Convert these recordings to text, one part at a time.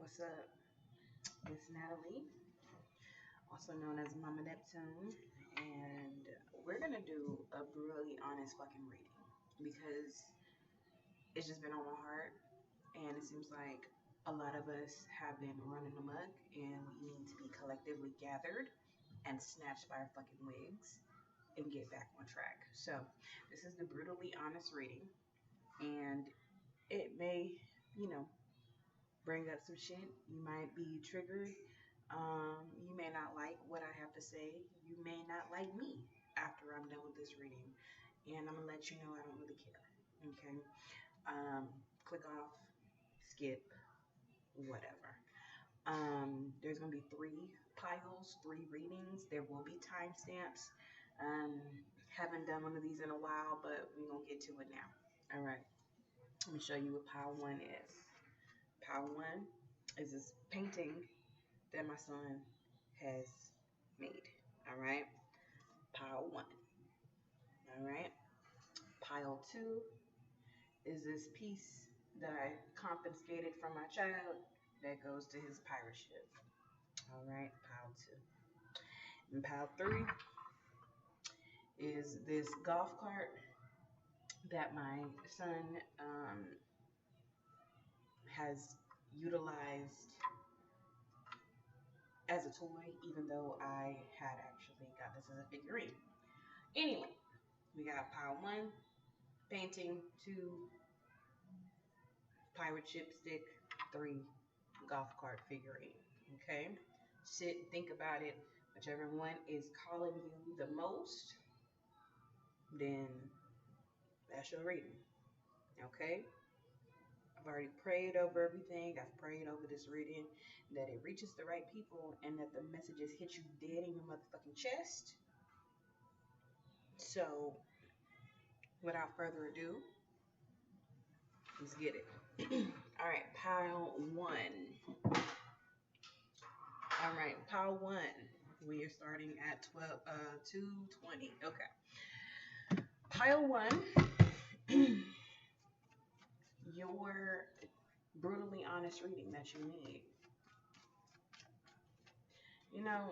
What's up? It's Natalie, also known as Mama Neptune, and we're gonna do a brutally honest fucking reading because it's just been on my heart, and it seems like a lot of us have been running amok, and we need to be collectively gathered and snatched by our fucking wigs and get back on track. So, this is the brutally honest reading, and it may, you know, bring up some shit. You might be triggered. You may not like what I have to say. You may not like me after I'm done with this reading. And I'm going to let you know I don't really care. Okay? Click off, skip, whatever. There's going to be 3 piles, 3 readings. There will be timestamps. Haven't done one of these in a while, but we're going to get to it now. All right. Let me show you what pile 1 is. Pile 1 is this painting that my son has made. All right. Pile 1. All right. Pile 2 is this piece that I confiscated from my child that goes to his pirate ship. All right. Pile 2. And pile 3 is this golf cart that my son has utilized as a toy, even though I had actually got this as a figurine. Anyway, we got pile 1, painting, 2, pirate ship stick, 3, golf cart figurine. Okay? Sit, think about it. Whichever one is calling you the most, then that's your reading. Okay? I've already prayed over everything. I've prayed over this reading that it reaches the right people and that the messages hit you dead in your motherfucking chest. So, without further ado, let's get it. All right, pile 1. All right, pile 1. We are starting at 2:20. Okay. Pile 1. Your brutally honest reading that you need. You know,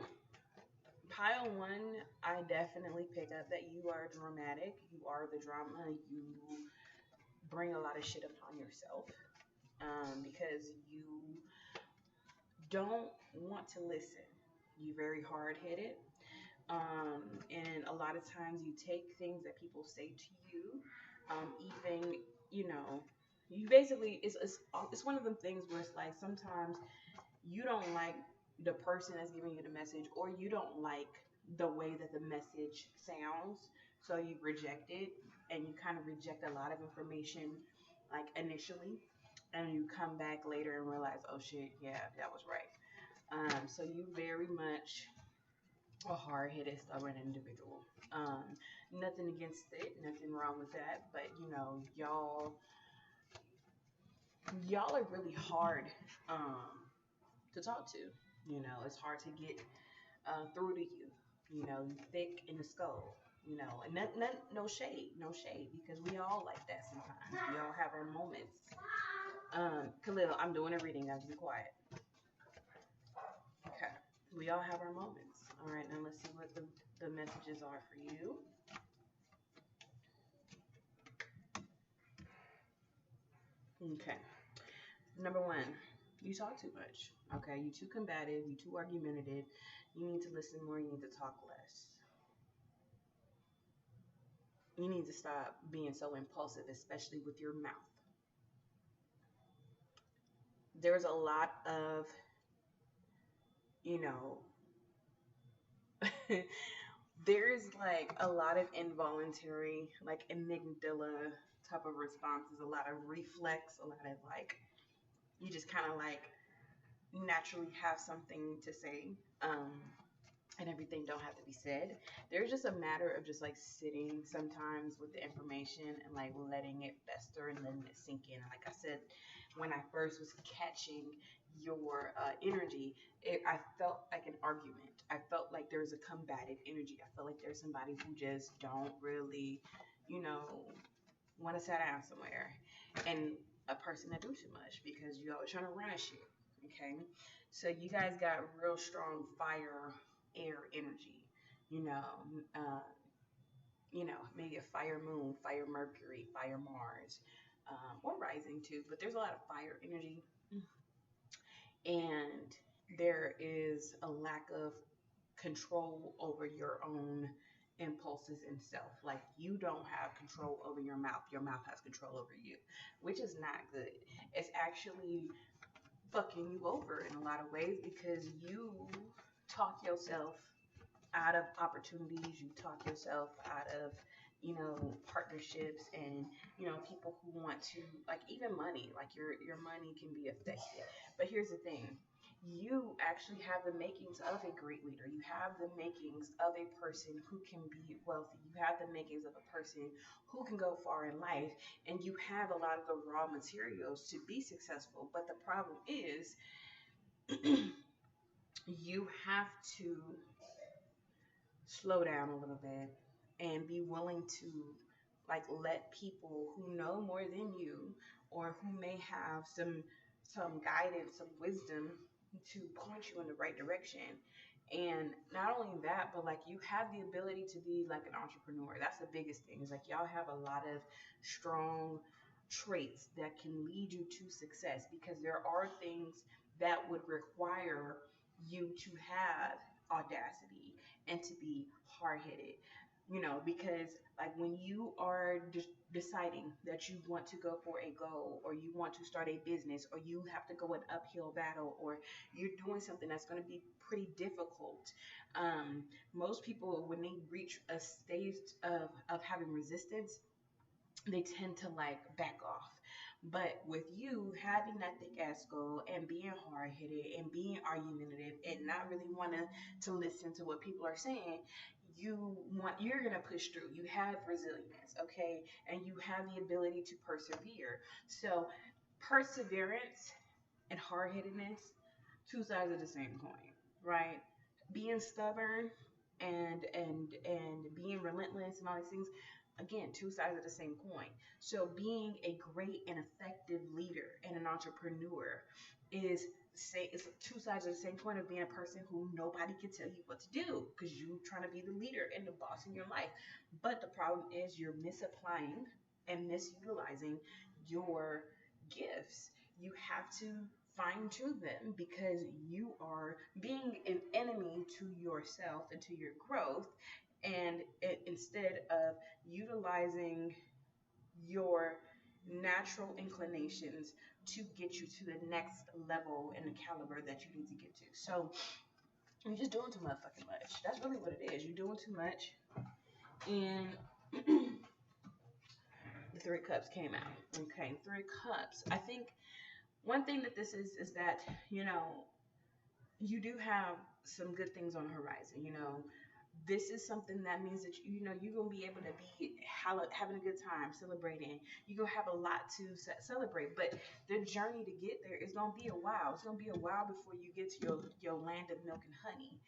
pile 1, I definitely pick up that you are dramatic. You are the drama. You bring a lot of shit upon yourself because you don't want to listen. You're very hard-headed. And a lot of times you take things that people say to you, even, you know, you basically, it's one of them things where it's like sometimes you don't like the person that's giving you the message, or you don't like the way that the message sounds, so you reject it, and you kind of reject a lot of information like initially, and you come back later and realize, oh shit, yeah, that was right. So you very much a hard-headed, stubborn individual. Nothing against it, nothing wrong with that, but you know, y'all are really hard to talk to. You know, it's hard to get through to you. You know, you thick in the skull. You know, and no shade, because we all like that sometimes. We all have our moments. Khalil, I'm doing a reading. Guys, be quiet. Okay, we all have our moments. All right, now let's see what the messages are for you. Okay, number 1. You talk too much. Okay, you too combative, you too argumentative. You need to listen more, you need to talk less. You need to stop being so impulsive, especially with your mouth. There's a lot of, you know, there's like a lot of involuntary, like amygdala type of responses, a lot of reflex, a lot of like, you just kind of like naturally have something to say, and everything don't have to be said. There's just a matter of just like sitting sometimes with the information and like letting it fester and letting it sink in. Like I said, when I first was catching your energy, I felt like an argument. I felt like there's a combative energy. I felt like there's somebody who just don't really, you know, want to sit down somewhere, and a person that do too much because you always trying to run shit. Okay, so you guys got real strong fire air energy. You know, uh, maybe a fire moon, fire Mercury, fire Mars, or rising too. But there's a lot of fire energy, and there is a lack of control over your own impulses and self. Like you don't have control over your mouth has control over you, which is not good. It's actually fucking you over in a lot of ways because you talk yourself out of opportunities, you talk yourself out of, partnerships and, people who want to, like, even money, like your money can be affected. But here's the thing. You actually have the makings of a great leader. You have the makings of a person who can be wealthy. You have the makings of a person who can go far in life. And you have a lot of the raw materials to be successful. But the problem is, you have to slow down a little bit and be willing to like let people who know more than you or who may have some guidance, some wisdom to point you in the right direction. And not only that, but like you have the ability to be like an entrepreneur. That's the biggest thing. Is like y'all have a lot of strong traits that can lead you to success because there are things that would require you to have audacity and to be hard-headed, because like when you are deciding that you want to go for a goal or you want to start a business or you have to go an uphill battle or you're doing something that's going to be pretty difficult, most people when they reach a stage of having resistance, they tend to like back off. But with you having that thick ass skull and being hard headed and being argumentative and not really wanting to listen to what people are saying, you're gonna push through. You have resilience, okay, and you have the ability to persevere. So perseverance and hard headedness, two sides of the same coin, right? Being stubborn and being relentless and all these things, again, two sides of the same coin. So being a great and effective leader and an entrepreneur is say it's two sides of the same coin of being a person who nobody can tell you what to do because you're trying to be the leader and the boss in your life. But the problem is you're misapplying and misutilizing your gifts. You have to fine tune them because you are being an enemy to yourself and to your growth. And instead of utilizing your natural inclinations to get you to the next level and the caliber that you need to get to. So you're just doing too motherfucking much. That's really what it is. You're doing too much. And the Three Cups came out. Okay, Three Cups. I think one thing that this is that, you do have some good things on the horizon. This is something that means that you're gonna be able to be having a good time celebrating. You're gonna have a lot to celebrate, but the journey to get there is gonna be a while. It's gonna be a while before you get to your land of milk and honey,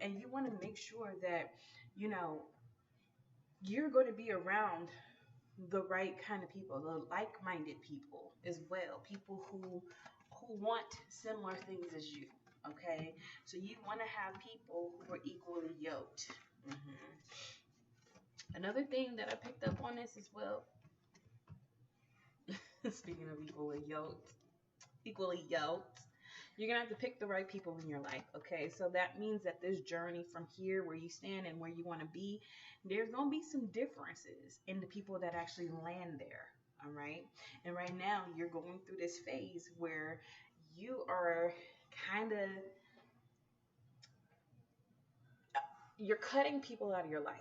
and you want to make sure that you're going to be around the right kind of people, the like-minded people as well, people who want similar things as you. Okay, so you want to have people who are equally yoked. Another thing that I picked up on this as well, speaking of equally yoked, you're gonna have to pick the right people in your life. Okay, so that means that this journey from here where you stand and where you want to be, there's gonna be some differences in the people that actually land there. All right, and right now you're going through this phase where you are kind of you're cutting people out of your life.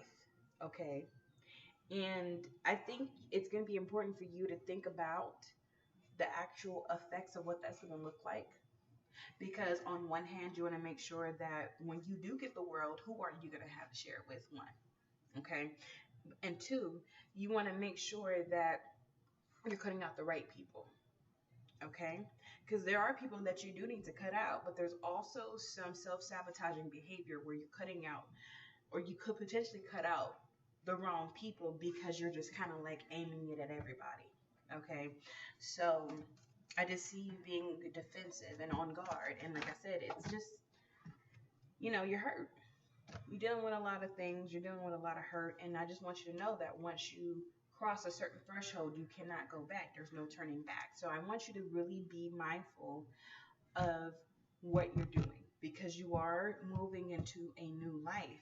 Okay, and I think it's going to be important for you to think about the actual effects of what that's going to look like. Because on one hand, you want to make sure that when you do get the world, who are you going to have to share it with? One, okay? And two, you want to make sure that you're cutting out the right people, okay? Because there are people that you do need to cut out, but there's also some self-sabotaging behavior where you're cutting out, or you could potentially cut out the wrong people because you're just kind of like aiming it at everybody. Okay, so I just see you being defensive and on guard. And like I said, it's just, you're hurt. You're dealing with a lot of things. You're dealing with a lot of hurt. And I just want you to know that once you cross a certain threshold, you cannot go back. There's no turning back. So I want you to really be mindful of what you're doing because you are moving into a new life.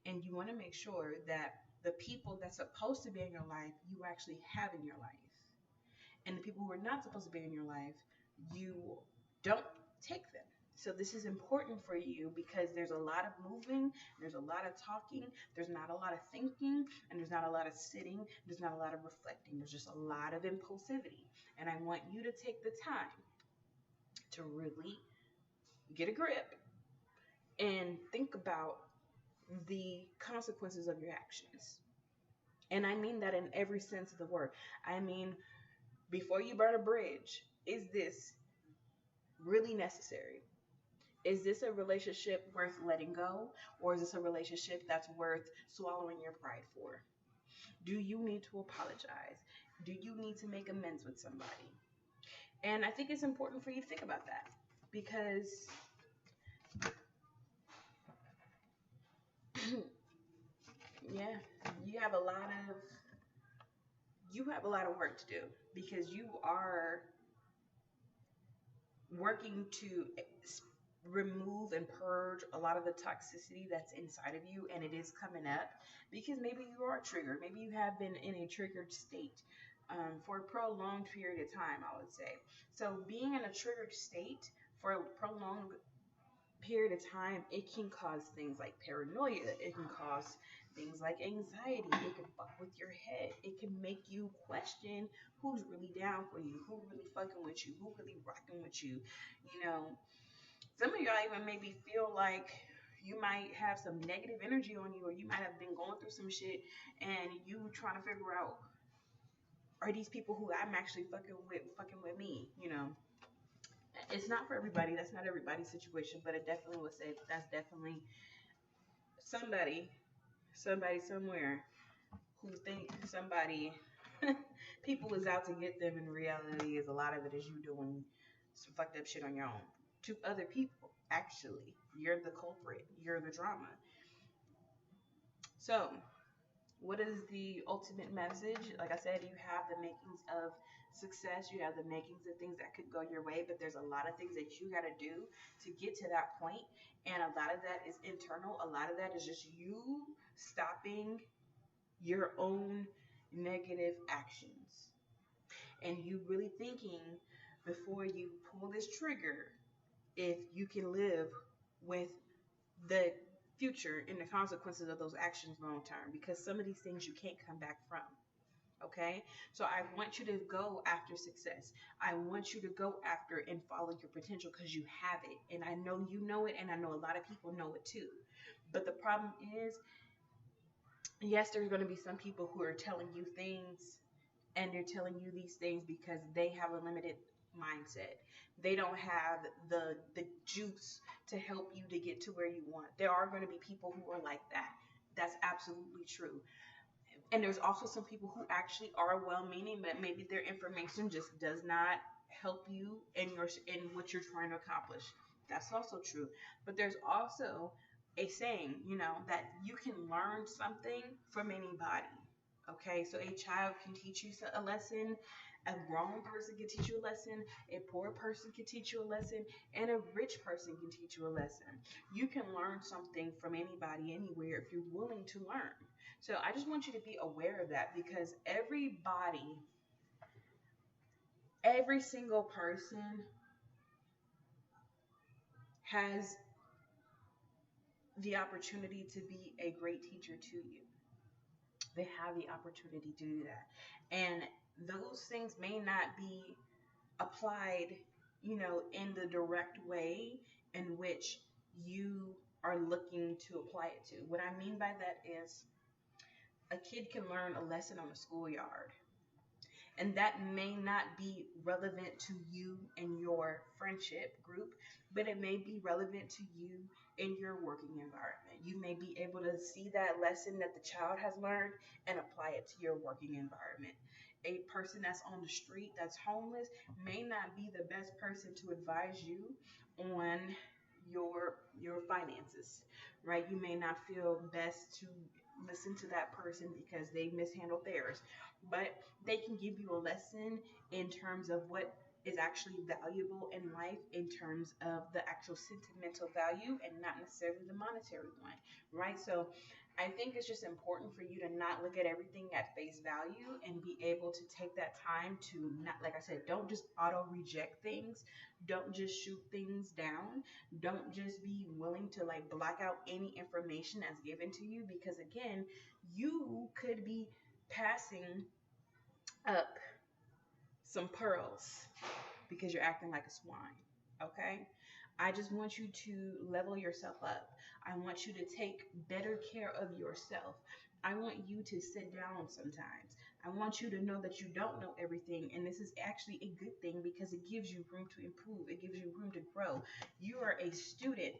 And you want to make sure that the people that's supposed to be in your life, you actually have in your life. And the people who are not supposed to be in your life, you don't take them. So this is important for you because there's a lot of moving, there's a lot of talking, there's not a lot of thinking, and there's not a lot of sitting, there's not a lot of reflecting. There's just a lot of impulsivity. And I want you to take the time to really get a grip and think about the consequences of your actions. And I mean that in every sense of the word. I mean, before you burn a bridge, is this really necessary? Is this a relationship worth letting go? Or is this a relationship that's worth swallowing your pride for? Do you need to apologize? Do you need to make amends with somebody? And I think it's important for you to think about that because yeah, you have a lot of work to do because you are working to remove and purge a lot of the toxicity that's inside of you, and it is coming up because maybe you are triggered. Maybe you have been in a triggered state for a prolonged period of time, I would say. So being in a triggered state for a prolonged period of time, it can cause things like paranoia. It can cause things like anxiety. It can fuck with your head. It can make you question who's really down for you, who really fucking with you, who really rocking with you. You know, some of y'all even maybe feel like you might have some negative energy on you, or you might have been going through some shit, and you trying to figure out, are these people who I'm actually fucking with me? It's not for everybody. That's not everybody's situation, but it definitely would say that's definitely somebody, somewhere who think somebody, people is out to get them. In reality, is a lot of it is you doing some fucked up shit on your own to other people. Actually, you're the culprit. You're the drama. So, what is the ultimate message? Like I said, you have the makings of success. You have the makings of things that could go your way, but there's a lot of things that you got to do to get to that point. And a lot of that is internal. A lot of that is just you stopping your own negative actions. And you really thinking before you pull this trigger if you can live with the future and the consequences of those actions long term, because some of these things you can't come back from. Okay, so I want you to go after success. I want you to go after and follow your potential because you have it, and I know you know it, and I know a lot of people know it too. But the problem is, yes, there's going to be some people who are telling you things, and they're telling you these things because they have a limited mindset. They don't have the juice to help you to get to where you want. There are going to be people who are like that. That's absolutely true. And there's also some people who actually are well-meaning, but maybe their information just does not help you in what you're trying to accomplish. That's also true. But there's also a saying, that you can learn something from anybody. Okay, so a child can teach you a lesson, a grown person can teach you a lesson, a poor person can teach you a lesson, and a rich person can teach you a lesson. You can learn something from anybody, anywhere, if you're willing to learn. So I just want you to be aware of that because every single person has the opportunity to be a great teacher to you. They have the opportunity to do that. And those things may not be applied, in the direct way in which you are looking to apply it to. What I mean by that is a kid can learn a lesson on the schoolyard, and that may not be relevant to you and your friendship group, but it may be relevant to you in your working environment. You may be able to see that lesson that the child has learned and apply it to your working environment. A person that's on the street that's homeless may not be the best person to advise you on your finances, right? You may not feel best to listen to that person because they mishandled theirs, but they can give you a lesson in terms of what is actually valuable in life in terms of the actual sentimental value and not necessarily the monetary one, right? So I think it's just important for you to not look at everything at face value and be able to take that time to not, like I said, don't just auto reject things. Don't just shoot things down. Don't just be willing to like block out any information that's given to you because, again, you could be passing up some pearls because you're acting like a swine. Okay? I just want you to level yourself up. I want you to take better care of yourself. I want you to sit down sometimes. I want you to know that you don't know everything, and this is actually a good thing because it gives you room to improve. It gives you room to grow. You are a student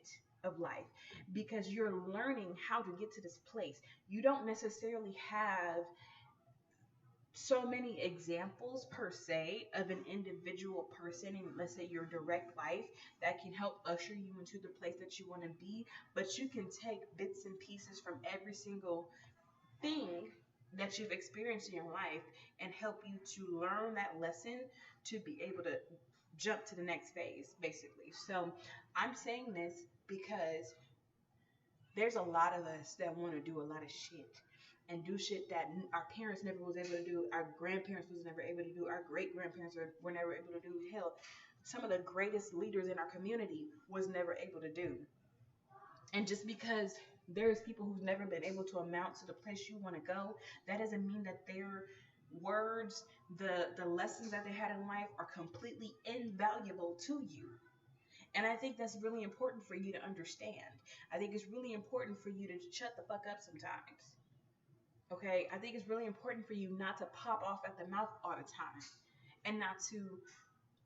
of life because you're learning how to get to this place. You don't necessarily have so many examples per se of an individual person in, let's say, your direct life that can help usher you into the place that you want to be, but you can take bits and pieces from every single thing that you've experienced in your life and help you to learn that lesson to be able to jump to the next phase, basically. So I'm saying this because there's a lot of us that want to do a lot of shit and do shit that our parents never was able to do, our grandparents was never able to do, our great grandparents were never able to do. Hell, some of the greatest leaders in our community was never able to do. And just because there's people who've never been able to amount to the place you want to go, that doesn't mean that their words, the lessons that they had in life are completely invaluable to you. And I think that's really important for you to understand. I think it's really important for you to shut the fuck up sometimes. Okay? I think it's really important for you not to pop off at the mouth all the time and not to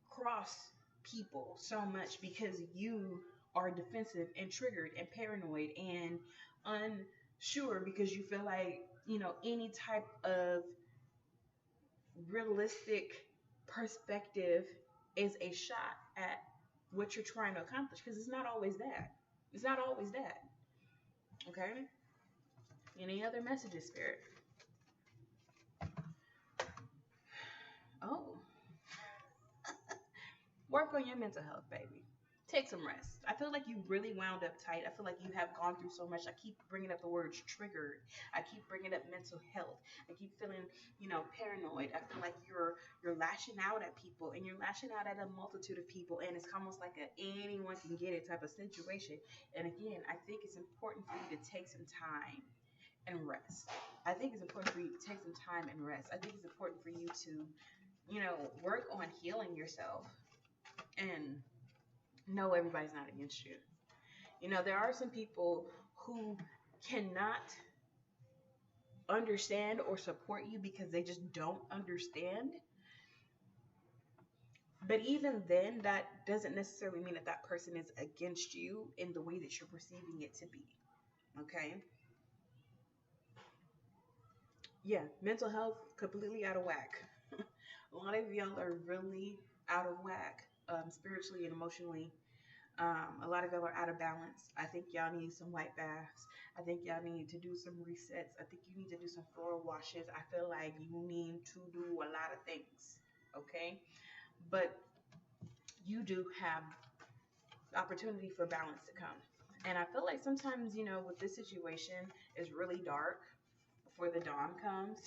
cross people so much because you are defensive and triggered and paranoid and unsure because you feel like, any type of realistic perspective is a shot at what you're trying to accomplish because it's not always that. It's not always that. Okay? Any other messages, Spirit? Oh. Work on your mental health, baby. Take some rest. I feel like you really wound up tight. I feel like you have gone through so much. I keep bringing up the words triggered. I keep bringing up mental health. I keep feeling, paranoid. I feel like you're lashing out at people and you're lashing out at a multitude of people, and it's almost like a anyone can get it type of situation. And again, I think it's important for you to take some time and rest. I think it's important for you to take some time and rest. I think it's important for you to, work on healing yourself and no, everybody's not against you. There are some people who cannot understand or support you because they just don't understand. But even then, that doesn't necessarily mean that that person is against you in the way that you're perceiving it to be. Okay? Yeah, mental health completely out of whack. A lot of y'all are really out of whack, spiritually and emotionally. A lot of y'all are out of balance. I think y'all need some white baths. I think y'all need to do some resets. I think you need to do some floral washes. I feel like you need to do a lot of things. Okay? But you do have opportunity for balance to come. And I feel like sometimes, with this situation, it's really dark before the dawn comes.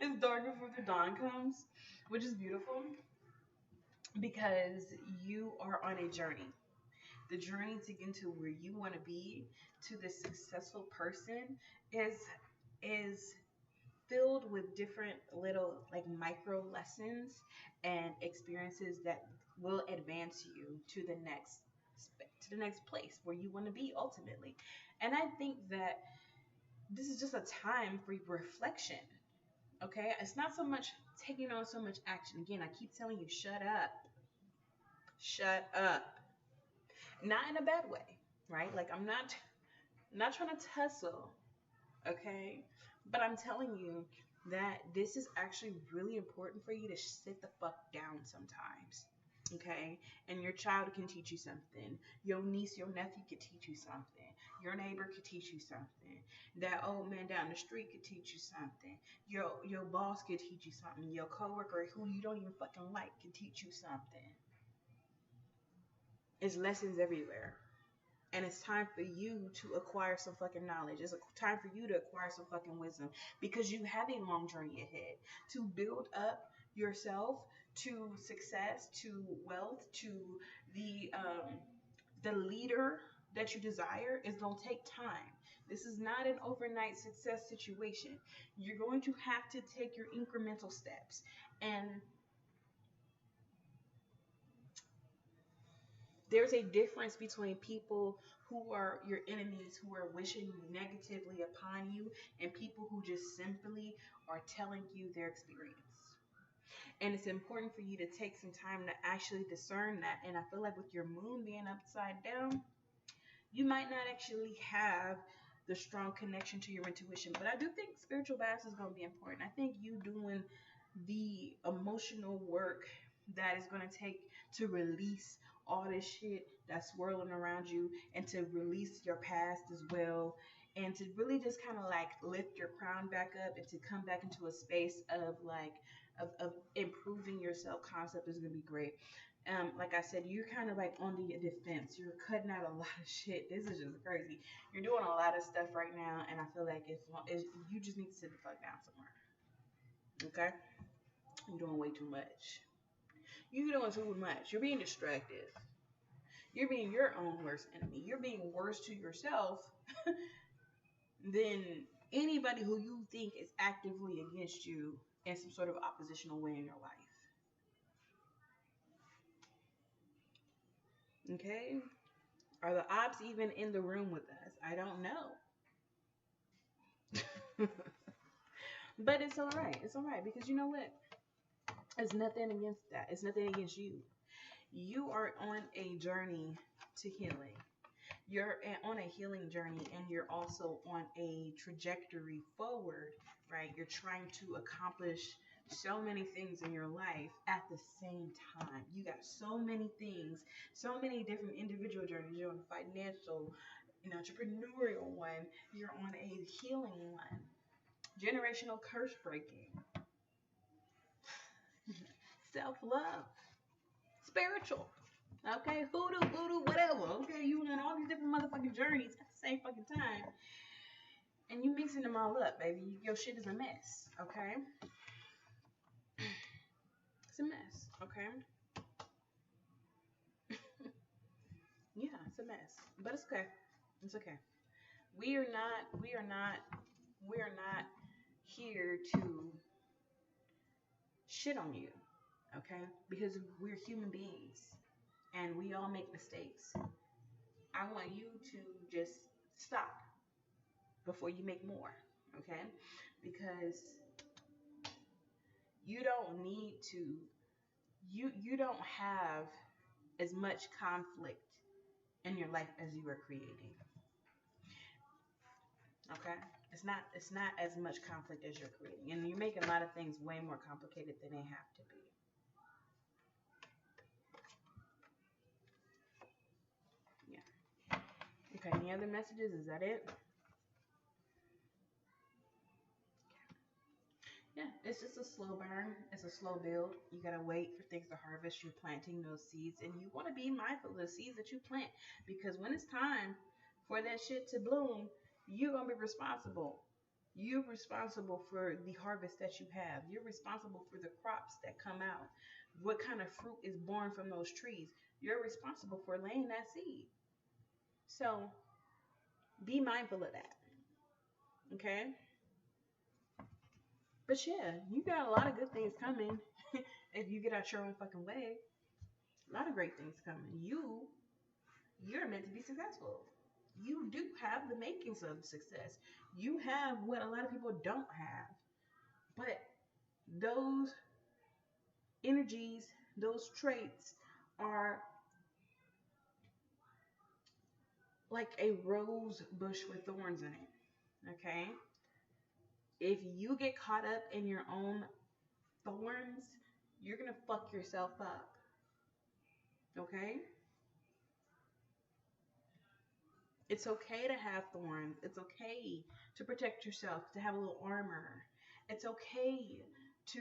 It's dark before the dawn comes, which is beautiful because you are on a journey. The journey to get to where you want to be, to the successful person, is filled with different little like micro lessons and experiences that will advance you to the next place where you want to be ultimately. And I think that this is just a time for reflection. Okay, it's not so much taking on so much action. Again, I keep telling you, shut up. Shut up. Not in a bad way, right? Like I'm not trying to tussle, okay? But I'm telling you, that this is actually really important for you to sit the fuck down sometimes. Okay? And your child can teach you something. Your niece, your nephew could teach you something. Your neighbor could teach you something. That old man down the street could teach you something. Your boss could teach you something. Your coworker who you don't even fucking like can teach you something. It's lessons everywhere. And it's time for you to acquire some fucking knowledge. It's time for you to acquire some fucking wisdom because you have a long journey ahead to build up yourself to success, to wealth, to the leader that you desire is going to take time. This is not an overnight success situation. You're going to have to take your incremental steps. And there's a difference between people who are your enemies, who are wishing negatively upon you, and people who just simply are telling you their experience. And it's important for you to take some time to actually discern that. And I feel like with your moon being upside down, you might not actually have the strong connection to your intuition. But I do think spiritual baths is going to be important. I think you doing the emotional work that is going to take to release all this shit that's swirling around you and to release your past as well and to really just kind of like lift your crown back up and to come back into a space of like of improving your self-concept is going to be great. Like I said, you're kind of like on the defense. You're cutting out a lot of shit. This is just crazy. You're doing a lot of stuff right now, and I feel like if you just need to sit the fuck down somewhere. Okay? You're doing way too much. You're doing too much. You're being distracted. You're being your own worst enemy. You're being worse to yourself than anybody who you think is actively against you in some sort of oppositional way in your life. Okay? Are the ops even in the room with us? I don't know. But it's all right. It's all right because you know what? It's nothing against that. It's nothing against you. You are on a journey to healing. You're on a healing journey and you're also on a trajectory forward, right? You're trying to accomplish so many things in your life at the same time. You got so many things, so many different individual journeys. You're on a financial, an entrepreneurial one. You're on a healing one. Generational curse breaking. Self-love. Spiritual. Okay, hoodoo, voodoo, whatever. Okay, you on all these different motherfucking journeys at the same fucking time. And you mixing them all up, baby. Your shit is a mess. Okay? It's a mess. Okay? Yeah, it's a mess. But it's okay. It's okay. We are not here to shit on you. Okay? Because we're human beings. And we all make mistakes. I want you to just stop before you make more, okay? Because you don't need to, you don't have as much conflict in your life as you are creating, okay? It's not as much conflict as you're creating, and you're making a lot of things way more complicated than they have to be. Yeah. Okay. Any other messages? Is that it? Yeah, it's just a slow burn. It's a slow build. You gotta wait for things to harvest. You're planting those seeds, and you want to be mindful of the seeds that you plant because when it's time for that shit to bloom, you're gonna be responsible. You're responsible for the harvest that you have. You're responsible for the crops that come out. What kind of fruit is born from those trees? You're responsible for laying that seed. So be mindful of that. Okay? But yeah, you got a lot of good things coming if you get out your own fucking way. A lot of great things coming. You're meant to be successful. You do have the makings of success. You have what a lot of people don't have. But those energies, those traits are like a rose bush with thorns in it. Okay? If you get caught up in your own thorns, you're gonna fuck yourself up. Okay? It's okay to have thorns. It's okay to protect yourself, to have a little armor. It's okay to,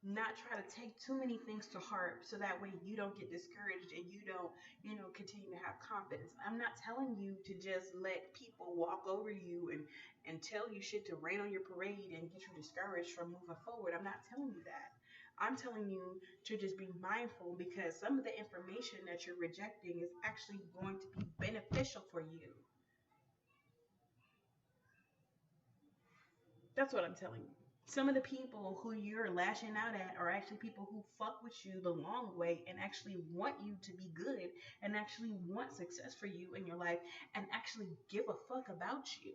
not try to take too many things to heart so that way you don't get discouraged and you don't, continue to have confidence. I'm not telling you to just let people walk over you and tell you shit to rain on your parade and get you discouraged from moving forward. I'm not telling you that. I'm telling you to just be mindful because some of the information that you're rejecting is actually going to be beneficial for you. That's what I'm telling you. Some of the people who you're lashing out at are actually people who fuck with you the long way and actually want you to be good and actually want success for you in your life and actually give a fuck about you.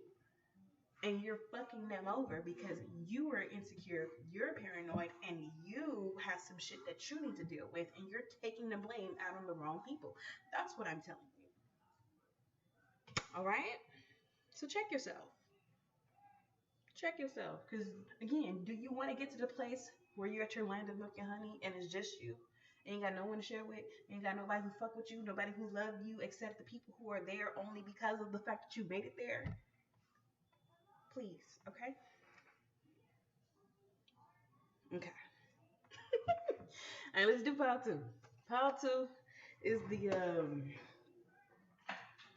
And you're fucking them over because you are insecure, you're paranoid, and you have some shit that you need to deal with, and you're taking the blame out on the wrong people. That's what I'm telling you. All right? So check yourself. Check yourself. Because, again, do you want to get to the place where you're at your land of milk and honey and it's just you? Ain't got no one to share with. Ain't got nobody who fuck with you. Nobody who love you except the people who are there only because of the fact that you made it there. Please, okay? Okay. All right, let's do pile two. Pile two is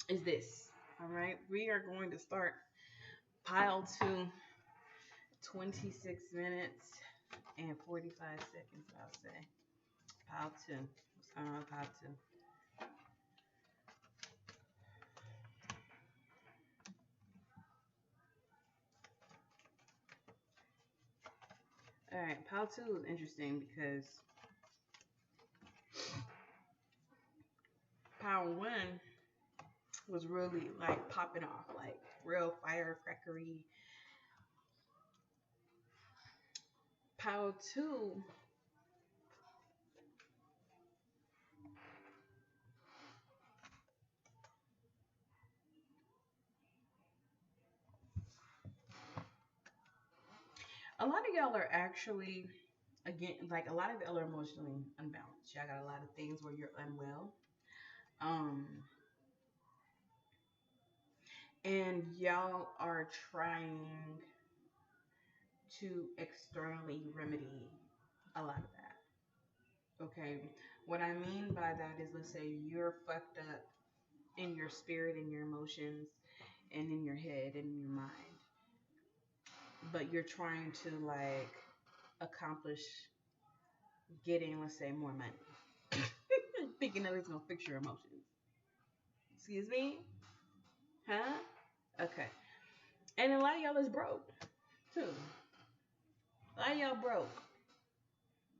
is this. All right, we are going to start pile two, 26 minutes and 45 seconds, I'll say. Pile two. What's going on with pile two? All right, pile two is interesting because pile one was really like popping off, like real firecrackery. Pile two a lot of y'all are actually, again, like a lot of y'all are emotionally unbalanced. Y'all got a lot of things where you're unwell. Um, and y'all are trying to externally remedy a lot of that. Okay. What I mean by that is, let's say you're fucked up in your spirit, in your emotions, and in your head and in your mind, but you're trying to like accomplish getting, let's say, more money. Thinking that it's gonna fix your emotions. Excuse me? Huh? Okay. And a lot of y'all is broke too. A lot of y'all broke.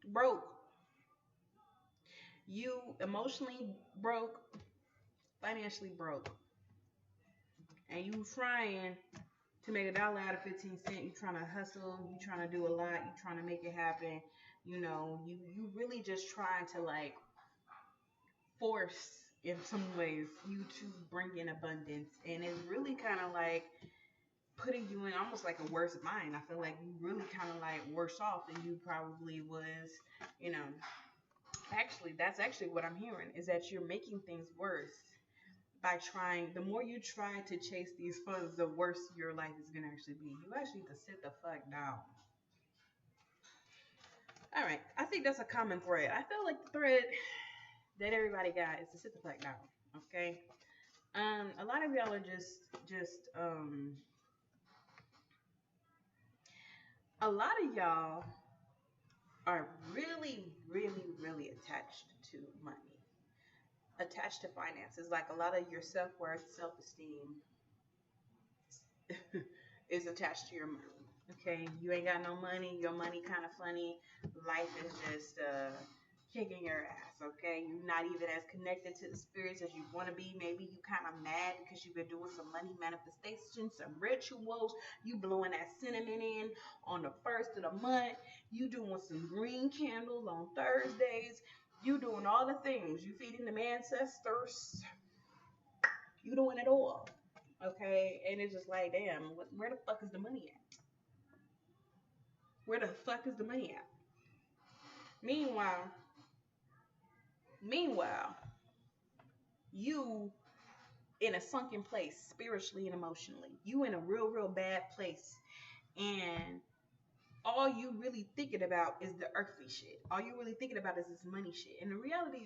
Broke. You emotionally broke, financially broke. And you trying to make $1 out of 15 cents. You trying to hustle. You trying to do a lot. You trying to make it happen. You really just trying to like force in some ways you to bring in abundance, and it's really kind of like putting you in almost like a worse mind. I feel like you really kind of like worse off than you probably was, you know. Actually, that's actually what I'm hearing is that you're making things worse by trying. The more you try to chase these funds, the worse your life is gonna actually be. You actually need to sit the fuck down. All right, I think that's a common thread. I feel like the thread that everybody got is to sit the fuck down. Okay. A lot of y'all are a lot of y'all are really, really, really attached to money, attached to finances. Like a lot of your self worth, self esteem is attached to your money. Okay, you ain't got no money. Your money kind of funny. Life is just kicking your ass. Okay, you're not even as connected to the spirits as you want to be. Maybe you kind of mad because you've been doing some money manifestation, some rituals. You blowing that cinnamon in on the first of the month. You doing some green candles on Thursdays. You doing all the things. You feeding the ancestors. You doing it all. Okay, and it's just like, damn, where the fuck is the money at? Where the fuck is the money at? Meanwhile, meanwhile, you in a sunken place spiritually and emotionally. You in a real, real bad place, and all you really thinking about is the earthly shit. All you really thinking about is this money shit. And the reality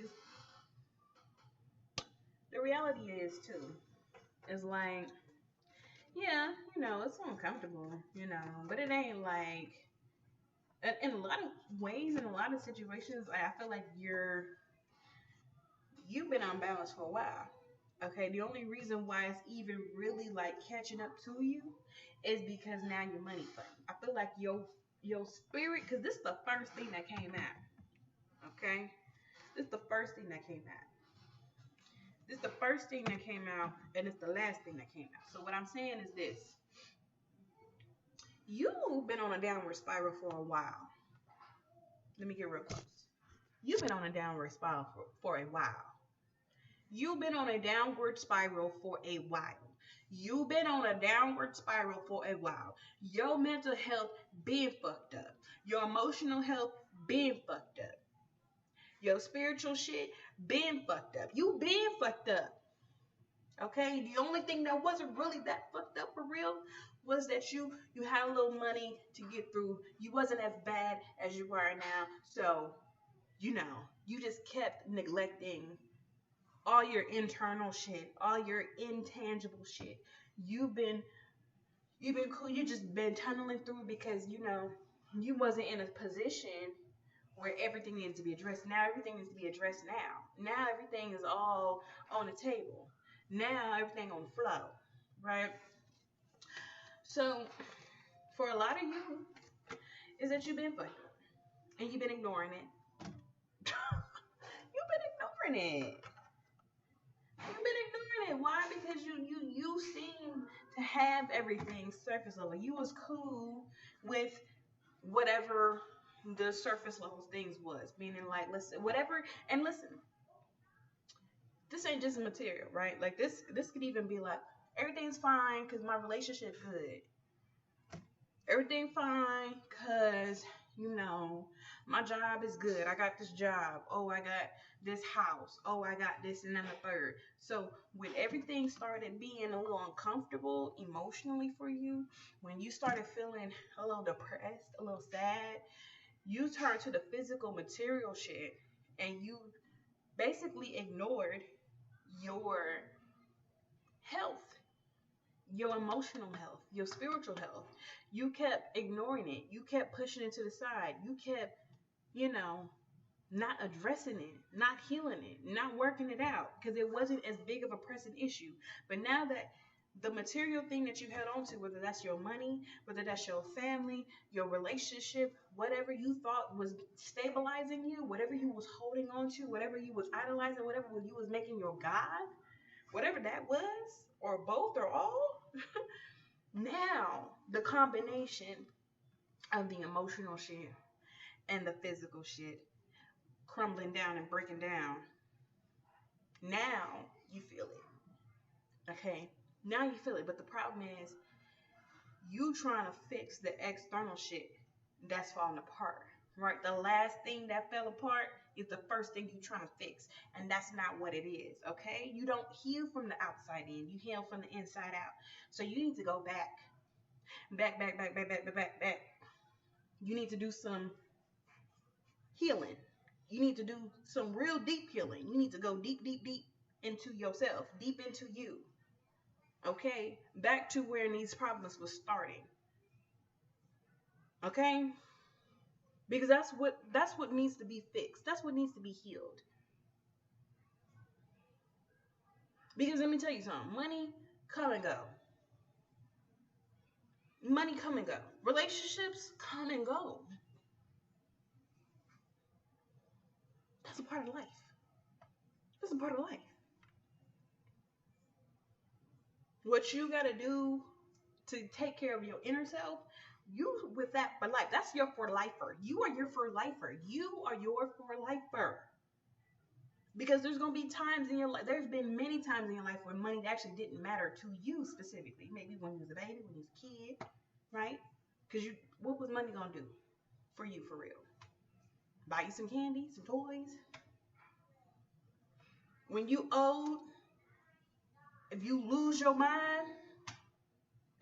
is too, is like, yeah, it's uncomfortable, but it ain't like, in a lot of ways, in a lot of situations, I feel like you've been on balance for a while. Okay, the only reason why it's even really like catching up to you is because now you're money funny. I feel like your spirit, because this is the first thing that came out. Okay, this is the first thing that came out. This is the first thing that came out, and it's the last thing that came out. So what I'm saying is this: you've been on a downward spiral for a while. Let me get real close. You've been on a downward spiral for a while. You've been on a downward spiral for a while. You've been on a downward spiral for a while. Your mental health been fucked up. Your emotional health been fucked up. Your spiritual shit been fucked up. You been fucked up. Okay? The only thing that wasn't really that fucked up for real was that you had a little money to get through. You wasn't as bad as you are now. So, you just kept neglecting all your internal shit, all your intangible shit. You've been cool. You just been tunneling through because you wasn't in a position where everything needed to be addressed. Now everything needs to be addressed now. Now everything is all on the table. Now everything on the flow, right? So for a lot of you, is that you've been fucked up and you've been ignoring it. You've been ignoring it. You've been ignoring it. Why? Because you seem to have everything surface level. You was cool with whatever the surface level things was, meaning like, listen, whatever. And listen, this ain't just material, right? Like this could even be like, everything's fine because my relationship good. Everything fine because my job is good. I got this job. Oh, I got this house. Oh, I got this and then the third. So when everything started being a little uncomfortable emotionally for you, when you started feeling a little depressed, a little sad, you turned to the physical material shit and you basically ignored your health, your emotional health, your spiritual health. You kept ignoring it. You kept pushing it to the side. You kept, not addressing it, not healing it, not working it out because it wasn't as big of a pressing issue. But now that the material thing that you held on to, whether that's your money, whether that's your family, your relationship, whatever you thought was stabilizing you, whatever you was holding on to, whatever you was idolizing, whatever you was making your God, whatever that was, or both or all, now the combination of the emotional shit and the physical shit crumbling down and breaking down, now you feel it. Okay? Now you feel it. But the problem is you trying to fix the external shit that's falling apart. Right? The last thing that fell apart is the first thing you're trying to fix. And that's not what it is. Okay? You don't heal from the outside in. You heal from the inside out. So you need to go back. Back. You need to do some healing. You need to do some real deep healing. You need to go deep into yourself, deep into you. Okay? Back to where these problems were starting. Okay? Because that's what needs to be fixed. That's what needs to be healed. Because let me tell you something. Money come and go. Money come and go. Relationships come and go. That's a part of life. That's a part of life. What you got to do to take care of your inner self, you with that for life. That's your for lifer. You are your for lifer. You are your for lifer. Because there's going to be times in your life, there's been many times in your life where money actually didn't matter to you specifically. Maybe when you was a baby, when you was a kid, right? Because what was money going to do for you for real? Buy you some candy, some toys? When you old, if you lose your mind,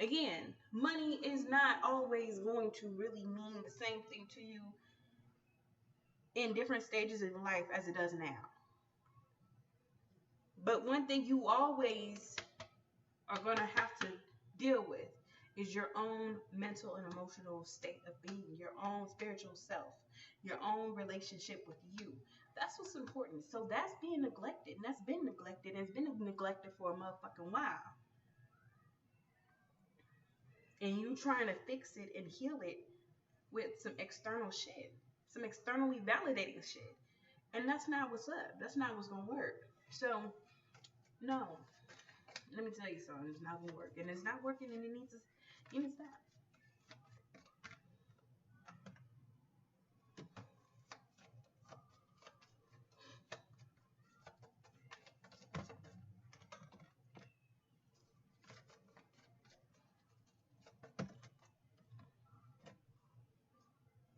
again, money is not always going to really mean the same thing to you in different stages of life as it does now. But one thing you always are going to have to deal with is your own mental and emotional state of being, your own spiritual self, your own relationship with you. That's what's important. So that's being neglected, and that's been neglected, and it's been neglected for a motherfucking while. And you trying to fix it and heal it with some external shit, some externally validating shit. And that's not what's up. That's not what's going to work. So, no. Let me tell you something. It's not going to work. And it's not working, and you need to stop.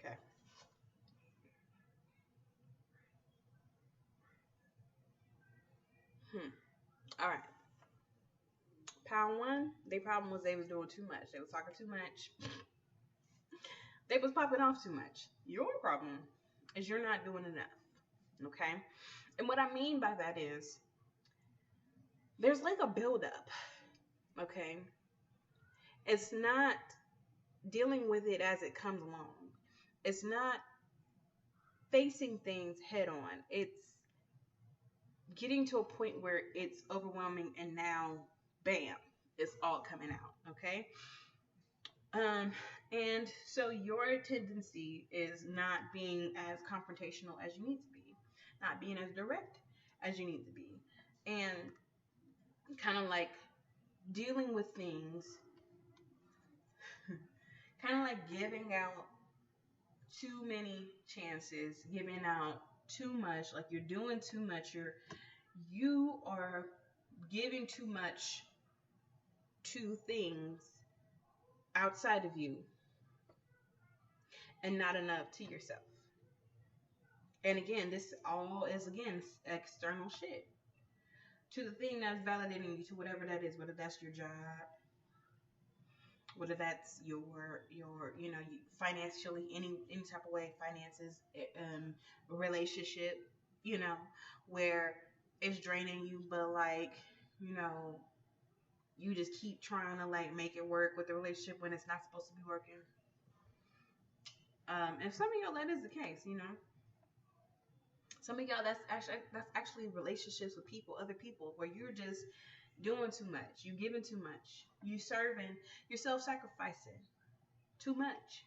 Okay. All right. Pound one, their problem was they was doing too much. They was talking too much. They was popping off too much. Your problem is you're not doing enough. Okay? And what I mean by that is there's like a buildup. Okay? It's not dealing with it as it comes along. It's not facing things head on. It's getting to a point where it's overwhelming, and now, bam, it's all coming out. Okay? And so your tendency is not being as confrontational as you need to be, not being as direct as you need to be, and kind of like dealing with things, kind of like giving out too many chances, giving out too much, like you're doing too much, you are giving too much to things outside of you and not enough to yourself. And again, this all is, again, external shit to the thing that's validating you, to whatever that is, whether that's your job, whether that's your financially, any type of way, finances, relationship, where it's draining you, but like, you just keep trying to like make it work with the relationship when it's not supposed to be working. And some of y'all, that is the case, Some of y'all, that's actually relationships with people, other people, where you're just doing too much. You giving too much. You serving. You're self-sacrificing too much.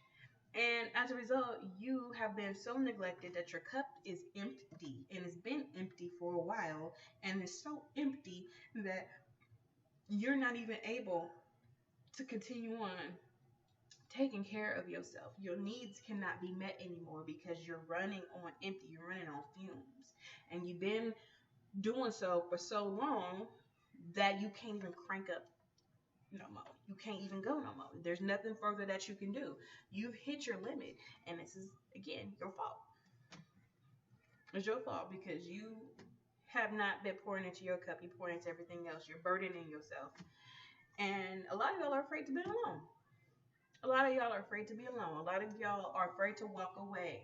And as a result, you have been so neglected that your cup is empty, and it's been empty for a while, and it's so empty that you're not even able to continue on taking care of yourself. Your needs cannot be met anymore because you're running on empty. You're running on fumes. And you've been doing so for so long that you can't even crank up no more. You can't even go no more. There's nothing further that you can do. You've hit your limit. And this is, again, your fault. It's your fault because you have not been pouring into your cup. You're pouring into everything else. You're burdening yourself. And a lot of y'all are afraid to be alone. A lot of y'all are afraid to be alone. A lot of y'all are afraid to walk away.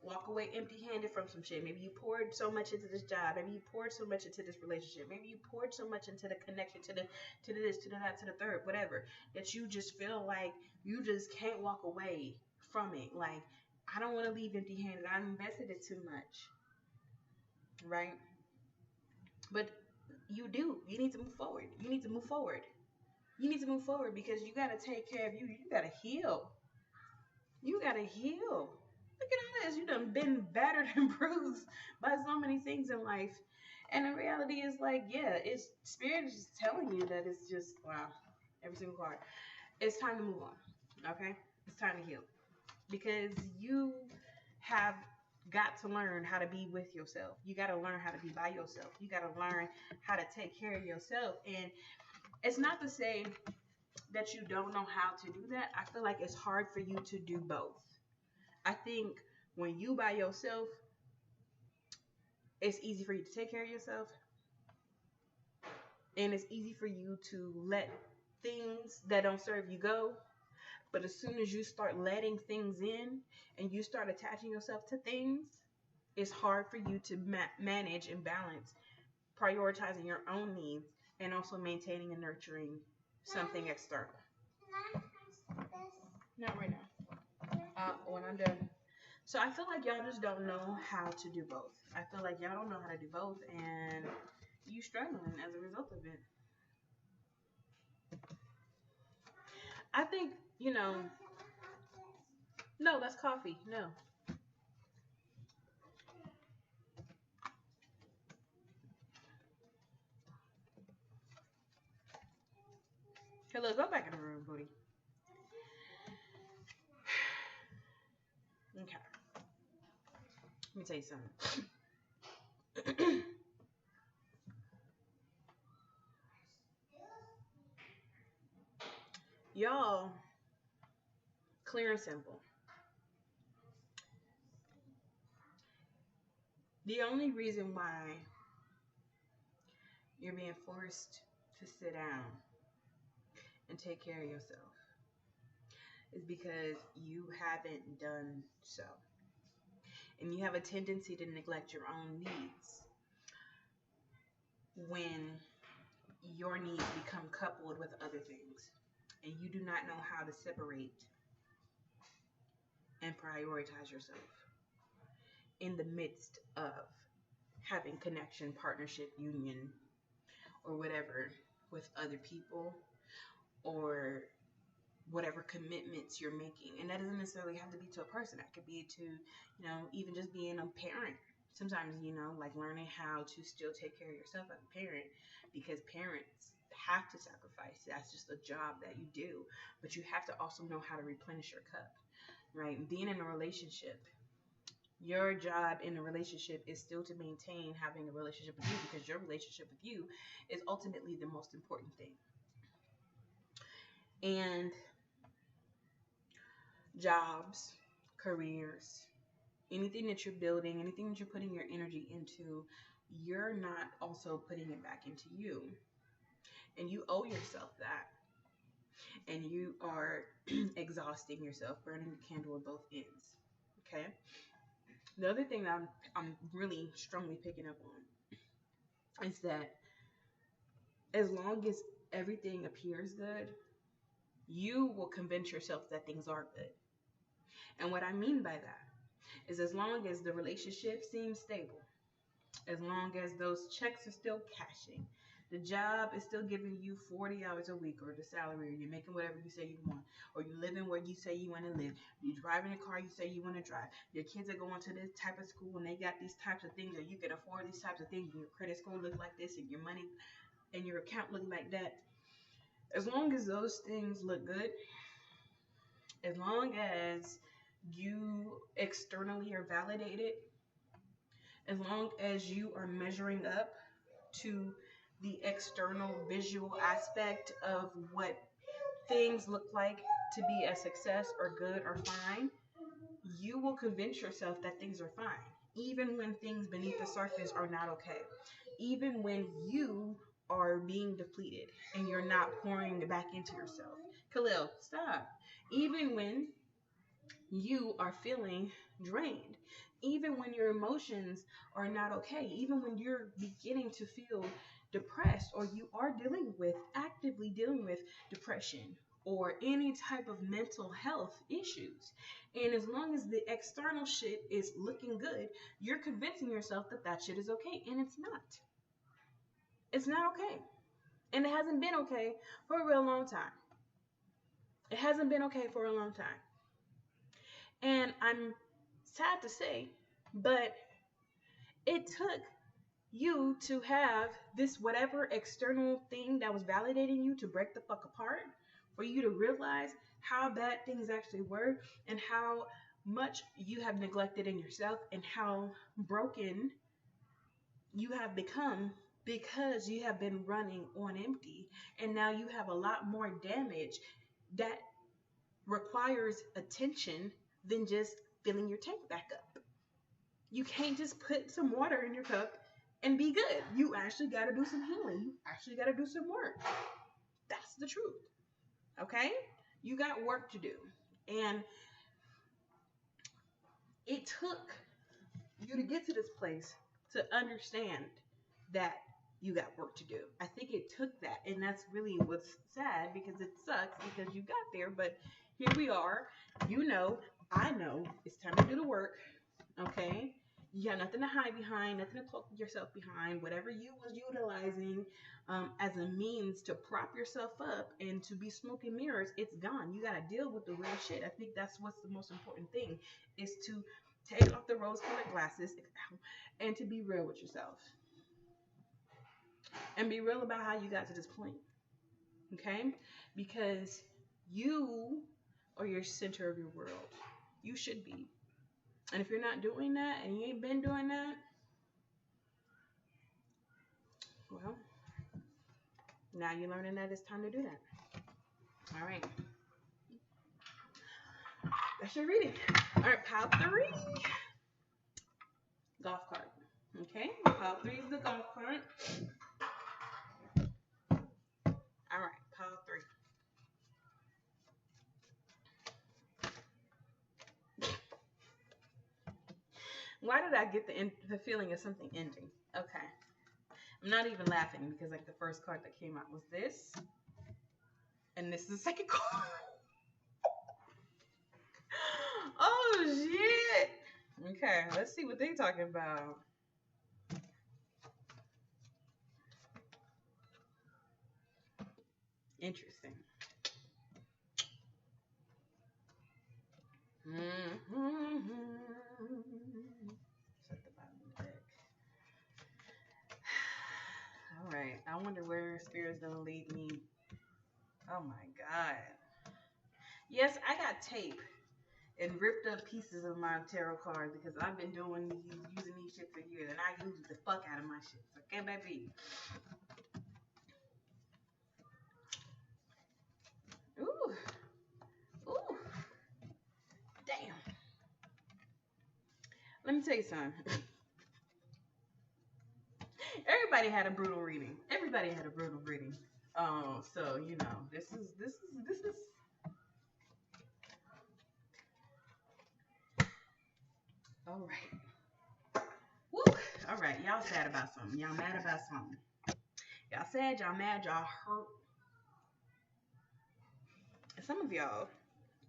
Walk away empty-handed from some shit. Maybe you poured so much into this job. Maybe you poured so much into this relationship. Maybe you poured so much into the connection, to this, to that, to the third, whatever, that you just feel like you just can't walk away from it. Like, I don't want to leave empty-handed. I invested it too much. Right? But you do. You need to move forward. You need to move forward. You need to move forward because you got to take care of you. You got to heal. You got to heal. Look at all this. You done been battered and bruised by so many things in life. And the reality is like, yeah, it's spirit is just telling you that it's just, wow, every single card. It's time to move on. Okay? It's time to heal. Because you have got to learn how to be with yourself. You got to learn how to be by yourself. You got to learn how to take care of yourself. And it's not to say that you don't know how to do that. I feel like it's hard for you to do both. I think when you by yourself, it's easy for you to take care of yourself, and it's easy for you to let things that don't serve you go. But as soon as you start letting things in and you start attaching yourself to things, it's hard for you to manage and balance prioritizing your own needs and also maintaining and nurturing something external. Not right now. When I'm done. So I feel like y'all just don't know how to do both. I feel like y'all don't know how to do both, and you struggling as a result of it. I think, no, that's coffee. No. Hello, go back in the room, booty. Okay. Let me tell you something. Y'all, clear and simple. The only reason why you're being forced to sit down and take care of yourself is because you haven't done so. And you have a tendency to neglect your own needs when your needs become coupled with other things. And you do not know how to separate and prioritize yourself in the midst of having connection, partnership, union, or whatever with other people, or whatever commitments you're making. And that doesn't necessarily have to be to a person. That could be to, even just being a parent. Sometimes, like learning how to still take care of yourself as a parent, because parents have to sacrifice. That's just a job that you do. But you have to also know how to replenish your cup, right? Being in a relationship, your job in a relationship is still to maintain having a relationship with you, because your relationship with you is ultimately the most important thing. And jobs, careers, anything that you're building, anything that you're putting your energy into, you're not also putting it back into you. And you owe yourself that. And you are exhausting yourself, burning the candle at both ends. Okay? The other thing that I'm really strongly picking up on is that as long as everything appears good, you will convince yourself that things are good. And what I mean by that is, as long as the relationship seems stable, as long as those checks are still cashing, the job is still giving you 40 hours a week, or the salary, or you're making whatever you say you want, or you're living where you say you want to live, you're driving a car you say you want to drive, your kids are going to this type of school and they got these types of things, or you can afford these types of things, and your credit score look like this, and your money and your account look like that. As long as those things look good, as long as you externally are validated, as long as you are measuring up to the external visual aspect of what things look like to be a success or good or fine, you will convince yourself that things are fine, even when things beneath the surface are not okay, even when you are being depleted and you're not pouring it back into yourself. Khalil, stop. Even when you are feeling drained, even when your emotions are not okay, even when you're beginning to feel depressed, or you are actively dealing with depression or any type of mental health issues. And as long as the external shit is looking good, you're convincing yourself that that shit is okay, and it's not. It's not okay. And it hasn't been okay for a real long time. It hasn't been okay for a long time. And I'm sad to say, but it took you to have this whatever external thing that was validating you to break the fuck apart, for you to realize how bad things actually were, and how much you have neglected in yourself and how broken you have become because you have been running on empty. And now you have a lot more damage that requires attention than just filling your tank back up. You can't just put some water in your cup and be good. You actually got to do some healing. You actually got to do some work. That's the truth. Okay? You got work to do. And it took you to get to this place to understand that you got work to do. I think it took that. And that's really what's sad, because it sucks because you got there. But here we are. You know, I know it's time to do the work. Okay? You got nothing to hide behind, nothing to cloak yourself behind. Whatever you was utilizing as a means to prop yourself up and to be smoke and mirrors, it's gone. You got to deal with the real shit. I think that's what's the most important thing, is to take off the rose-colored glasses and to be real with yourself. And be real about how you got to this point. Okay? Because you are your center of your world. You should be. And if you're not doing that and you ain't been doing that, well, now you're learning that it's time to do that. All right. That's your reading. All right, pile 3. Golf cart. Okay, pile 3 is the golf cart. All right, pile 3. Why did I get the feeling of something ending? Okay. I'm not even laughing because like the first card that came out was this. And this is the second card. Oh, shit. Okay, let's see what they talking about. Interesting. Set the bottom of the deck. All right. I wonder where Spirit's gonna lead me. Oh my God. Yes, I got tape and ripped up pieces of my tarot cards because I've been using these shit for years, and I use the fuck out of my shit. Okay, baby. Ooh. Ooh. Damn. Let me tell you something. Everybody had a brutal reading. Everybody had a brutal reading. So you know, this is all right. Woo. All right, y'all sad about something. Y'all mad about something. Y'all sad, y'all mad, y'all hurt. And some of y'all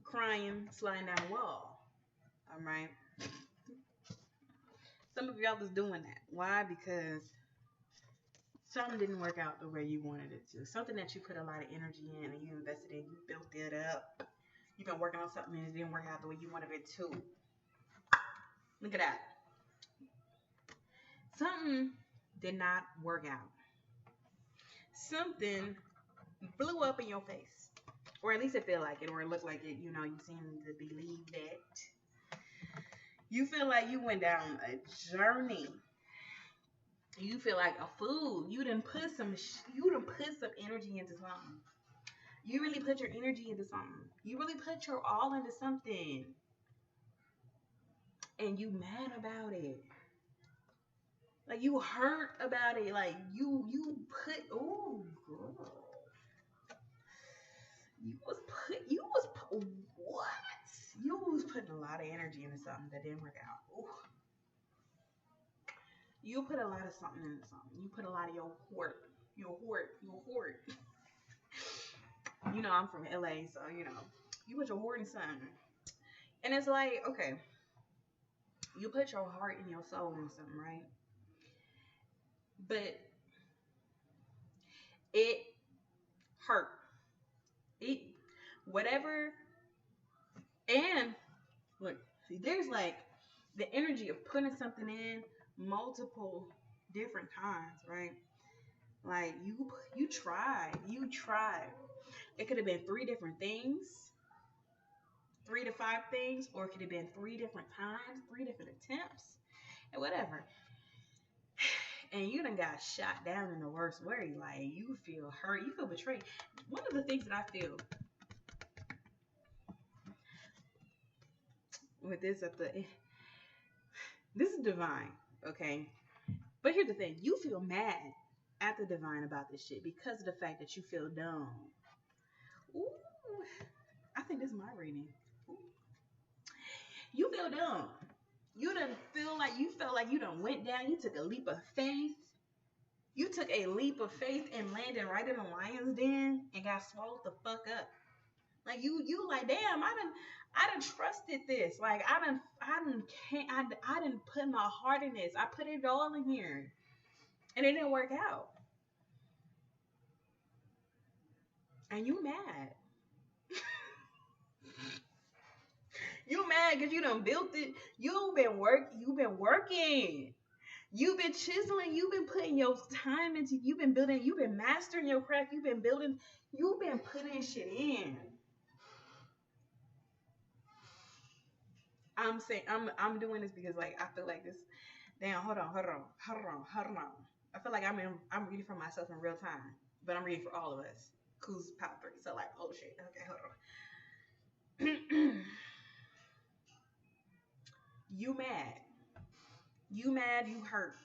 crying, sliding down the wall. All right. Some of y'all is doing that. Why? Because something didn't work out the way you wanted it to. Something that you put a lot of energy in and you invested in, you built it up. You've been working on something and it didn't work out the way you wanted it to. Look at that. Something did not work out. Something blew up in your face. Or at least it felt like it, or it looked like it. You know, you seem to believe that. You feel like you went down a journey. You feel like a fool. You done put some energy into something. You really put your energy into something. You really put your all into something. And you mad about it. Like you hurt about it. Like you put, oh girl. You was putting a lot of energy into something that didn't work out. Ooh. You put a lot of something into something. You put a lot of your heart. You know, I'm from LA, so you know, you put your heart in something. And it's like, okay, you put your heart and your soul in something, right? But it hurt. Whatever. And look, see, there's like the energy of putting something in multiple different times, right? Like you tried. It could have been 3 different things. 3 to 5 things, or it could have been 3 different times, 3 different attempts, and whatever. And you done got shot down in the worst way. Like, you feel hurt, you feel betrayed. One of the things that I feel with this this is divine, okay? But here's the thing, you feel mad at the divine about this shit because of the fact that you feel dumb. Ooh, I think this is my reading. Ooh. You feel dumb. You felt like you done went down. You took a leap of faith. You took a leap of faith and landed right in the lion's den and got swallowed the fuck up. Like you like, damn, I done trusted this. Like I done put my heart in this. I put it all in here, and it didn't work out. And you mad. You mad because you done built it. You've been working. You've been chiseling. You've been putting your time into. You've been building. You've been mastering your craft. You've been building. You've been putting shit in. I'm saying I'm doing this because like I feel like this. Damn, hold on. I feel like I'm reading for myself in real time, but I'm reading for all of us. Who's part 3? So like, oh shit. Okay, hold on. You mad. You hurt.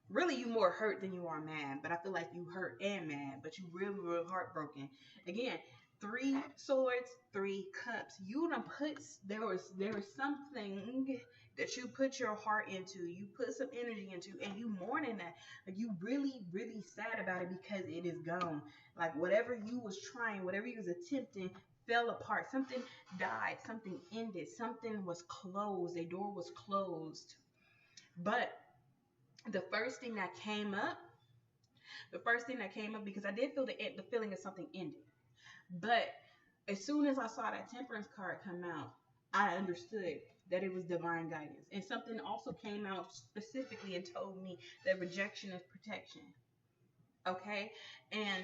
Really, you more hurt than you are mad, but I feel like you hurt and mad, but you real heartbroken. Again, 3 swords, 3 cups. You done put, there was something that you put your heart into, you put some energy into, and you mourning that. Like, you really sad about it because it is gone. Like, whatever you was trying, whatever you was attempting, fell apart. Something died, something ended, something was closed, a door was closed. But the first thing that came up, because I did feel the feeling of something ended. But as soon as I saw that Temperance card come out, I understood that it was divine guidance. And something also came out specifically and told me that rejection is protection. Okay? And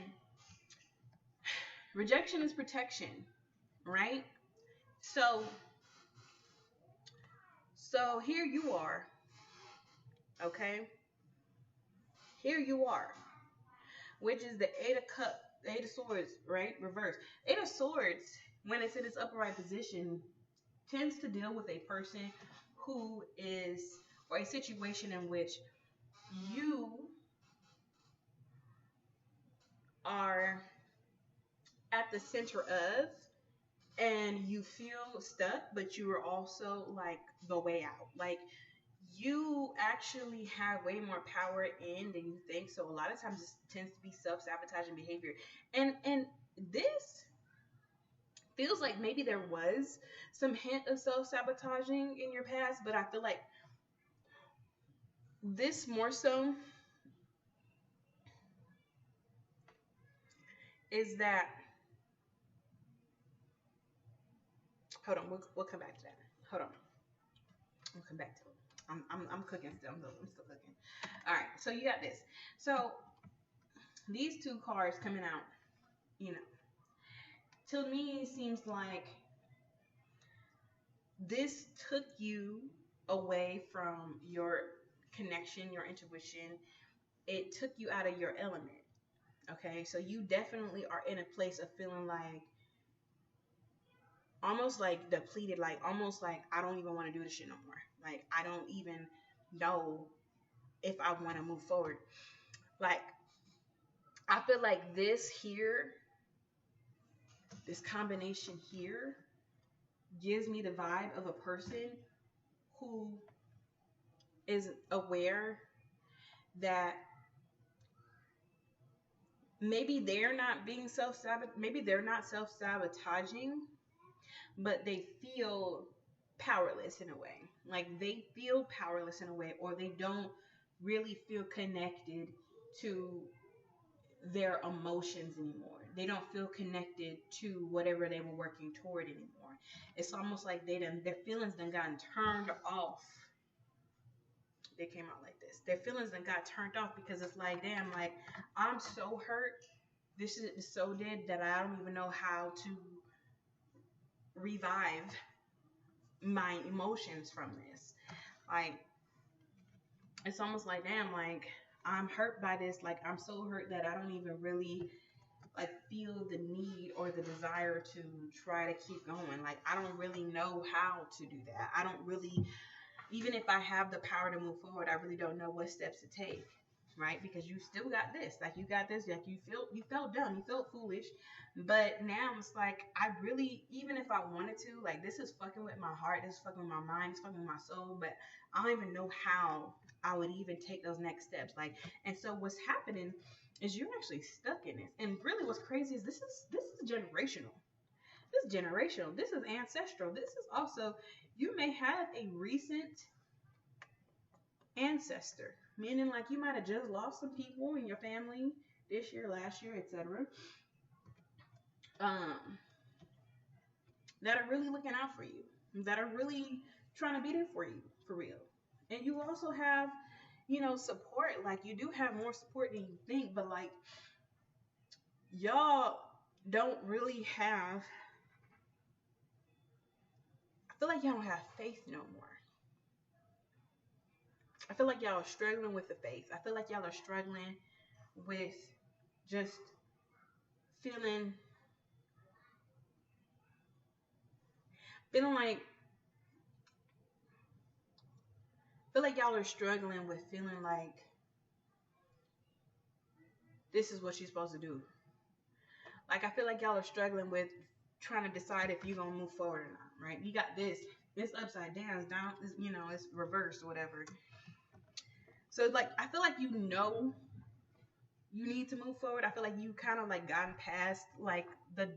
rejection is protection, right? So here you are. Okay? Here you are. Which is the 8 of Swords, right? Reverse. 8 of Swords, when it's in its upright position, tends to deal with a person who is, or a situation in which you are at the center of, and you feel stuck, but you are also like the way out. Like, you actually have way more power in than you think. So a lot of times it tends to be self-sabotaging behavior. And this feels like maybe there was some hint of self-sabotaging in your past, but I feel like this more so is that, hold on, we'll come back to that. Hold on. We'll come back to it. I'm cooking still. I'm still cooking. All right, so you got this. So these 2 cards coming out, you know, to me it seems like this took you away from your connection, your intuition. It took you out of your element. Okay, so you definitely are in a place of feeling like, almost like depleted, like almost like I don't even want to do this shit no more. Like, I don't even know if I want to move forward. Like, I feel like this here, this combination here, gives me the vibe of a person who is aware that maybe they're not being maybe they're not self-sabotaging, but they feel powerless in a way. Like, they feel powerless in a way, or they don't really feel connected to their emotions anymore. They don't feel connected to whatever they were working toward anymore. It's almost like their feelings done gotten turned off. They came out like this. Their feelings done got turned off because it's like, damn, like, I'm so hurt. This is so dead that I don't even know how to revive my emotions from this. Like, it's almost like, damn, like, I'm hurt by this. Like, I'm so hurt that I don't even really like feel the need or the desire to try to keep going. Like, I don't really know how to do that. I don't really, even if I have the power to move forward, I really don't know what steps to take, right? Because you still got this, like you got this, like you felt dumb, you felt foolish, but now it's like I really, even if I wanted to, like this is fucking with my heart, this is fucking with my mind, it's fucking with my soul, but I don't even know how I would even take those next steps. Like, and so what's happening is you're actually stuck in this, and really what's crazy is this is generational. This is generational. This is ancestral. This is also, you may have a recent ancestor, meaning like you might have just lost some people in your family this year, last year, etc. Um, that are really looking out for you, that are really trying to be there for you, for real. And you also have, support. Like you do have more support than you think, but like y'all don't really have. I feel like y'all don't have faith no more. I feel like y'all are struggling with the faith. I feel like y'all are struggling with just feeling feeling like feel like y'all are struggling with feeling like this is what you're supposed to do. Like I feel like y'all are struggling with trying to decide if you're gonna move forward or not, right? You got this upside down, it's down, it's reversed or whatever. So like I feel like you need to move forward. I feel like you kind of like gotten past like the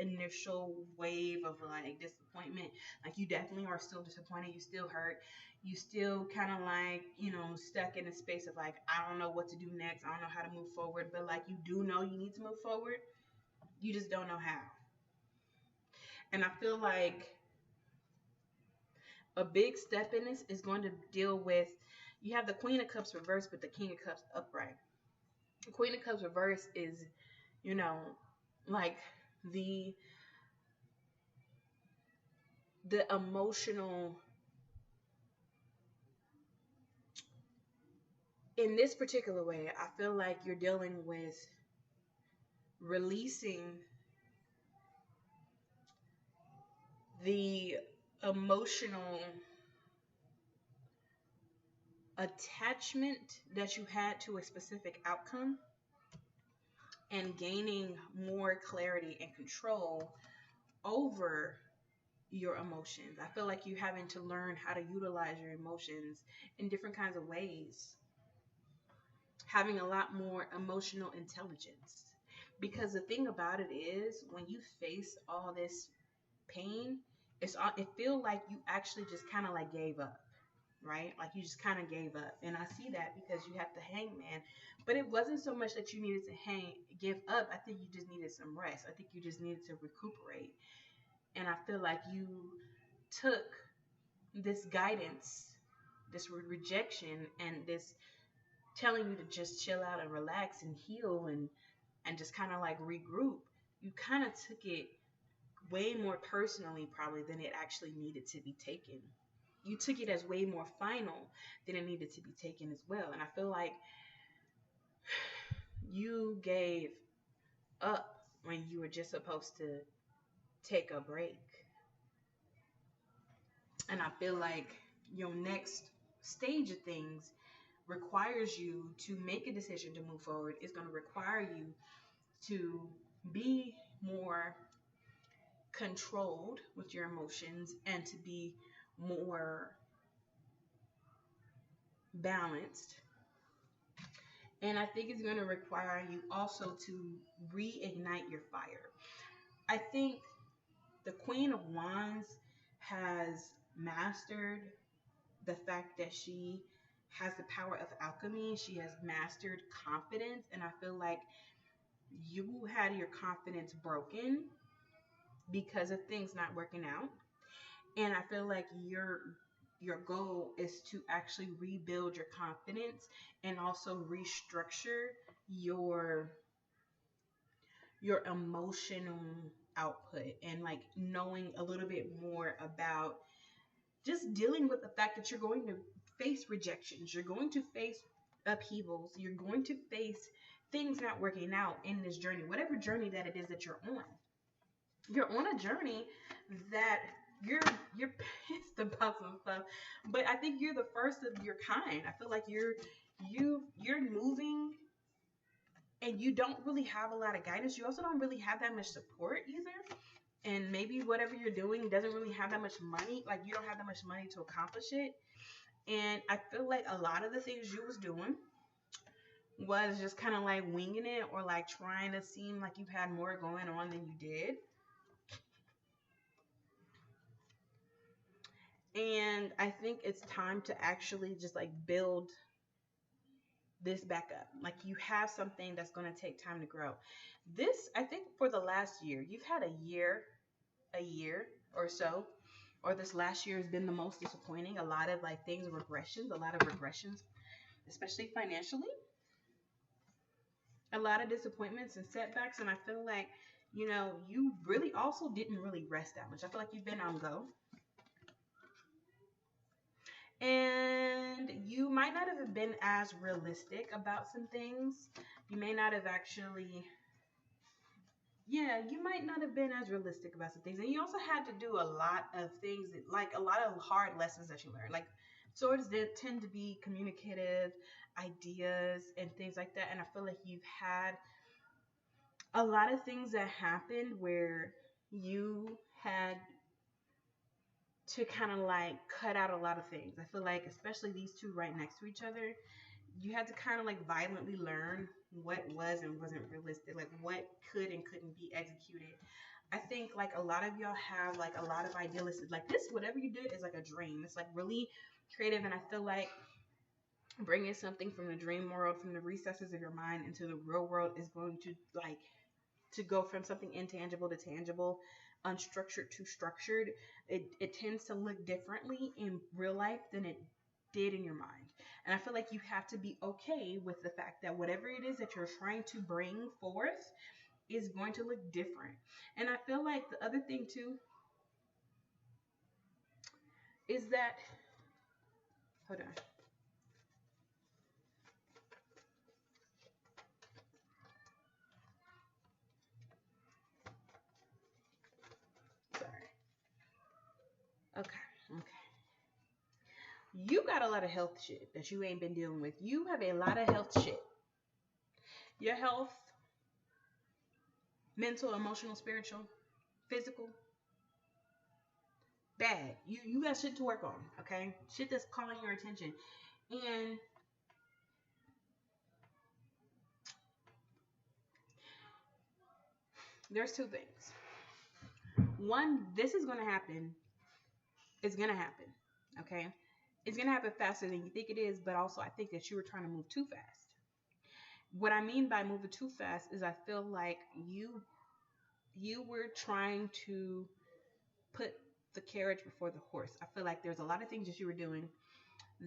initial wave of like disappointment. Like you definitely are still disappointed. You still hurt. You still kind of like stuck in a space of like I don't know what to do next. I don't know how to move forward. But like you do know you need to move forward. You just don't know how. And I feel like a big step in this is going to deal with. You have the Queen of Cups reversed, but the King of Cups upright. Queen of Cups reverse is, like the emotional, in this particular way, I feel like you're dealing with releasing the emotional attachment that you had to a specific outcome and gaining more clarity and control over your emotions. I feel like you having to learn how to utilize your emotions in different kinds of ways. Having a lot more emotional intelligence. Because the thing about it is when you face all this pain, it feels like you actually just kind of like gave up. Right? Like you just kind of gave up. And I see that because you have the hangman. But it wasn't so much that you needed to give up. I think you just needed some rest. I think you just needed to recuperate. And I feel like you took this guidance, this rejection, and this telling you to just chill out and relax and heal and just kind of like regroup. You kind of took it way more personally probably than it actually needed to be taken. You took it as way more final than it needed to be taken as well. And I feel like you gave up when you were just supposed to take a break. And I feel like your next stage of things requires you to make a decision to move forward. It's going to require you to be more controlled with your emotions and to be more balanced. And I think it's going to require you also to reignite your fire. I think the Queen of Wands has mastered the fact that she has the power of alchemy. She has mastered confidence. And I feel like you had your confidence broken because of things not working out. And I feel like your goal is to actually rebuild your confidence and also restructure your emotional output, and like knowing a little bit more about just dealing with the fact that you're going to face rejections, you're going to face upheavals, you're going to face things not working out in this journey, whatever journey that it is that you're on. You're on a journey that you're you're pissed about some stuff, but I think you're the first of your kind. I feel like you're moving and you don't really have a lot of guidance. You also don't really have that much support either. And maybe whatever you're doing doesn't really have that much money. Like you don't have that much money to accomplish it. And I feel like a lot of the things you was doing was just kind of like winging it, or like trying to seem like you had more going on than you did. And I think it's time to actually just like build this back up. Like you have something that's going to take time to grow. This, I think for the last year, you've had a year or so, or this last year has been the most disappointing. A lot of like things, a lot of regressions, especially financially, a lot of disappointments and setbacks. And I feel like, you really also didn't really rest that much. I feel like you've been on go. And you might not have been as realistic about some things. You may not have actually, yeah, you might not have been as realistic about some things. And you also had to do a lot of things, like a lot of hard lessons that you learned. Like swords did tend to be communicative ideas and things like that. And I feel like you've had a lot of things that happened where you had to kind of like cut out a lot of things. I feel like, especially these two right next to each other, you had to kind of like violently learn what was and wasn't realistic, like what could and couldn't be executed. I think like a lot of y'all have like a lot of idealistic, like this, whatever you did is like a dream. It's like really creative, and I feel like bringing something from the dream world, from the recesses of your mind into the real world is going to like to go from something intangible to tangible, unstructured to structured. It tends to look differently in real life than it did in your mind. And I feel like you have to be okay with the fact that whatever it is that you're trying to bring forth is going to look different. And I feel like the other thing too is that, hold on. Sorry. Okay. Okay. You got a lot of health shit that you ain't been dealing with. You have a lot of health shit. Your health, mental, emotional, spiritual, physical, bad. You got shit to work on, okay? Shit that's calling your attention. And there's two things. One, this is going to happen. It's going to happen, okay? It's going to happen faster than you think it is, but also I think that you were trying to move too fast. What I mean by moving too fast is I feel like you were trying to put the carriage before the horse. I feel like there's a lot of things that you were doing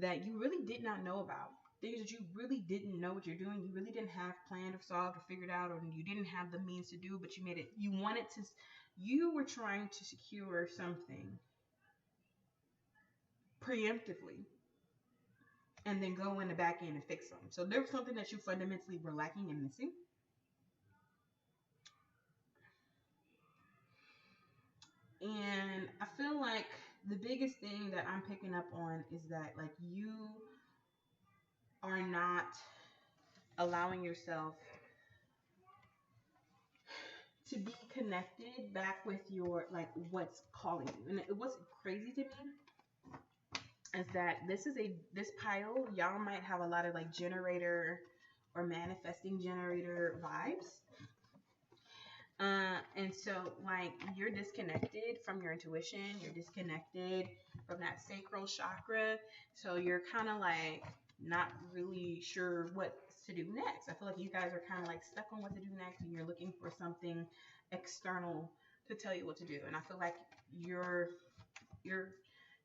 that you really did not know about. Things that you really didn't know what you're doing. You really didn't have planned or solved or figured out, or you didn't have the means to do, but you made it. You were trying to secure something preemptively and then go in the back end and fix them. So there was something that you fundamentally were lacking and missing. And I feel like the biggest thing that I'm picking up on is that like you are not allowing yourself to be connected back with your like what's calling you. And what's crazy to me is that this pile, y'all might have a lot of like generator or manifesting generator vibes. And so like you're disconnected from your intuition, you're disconnected from that sacral chakra. So you're kind of like not really sure what to do next. I feel like you guys are kind of like stuck on what to do next, and you're looking for something external to tell you what to do. And I feel like you're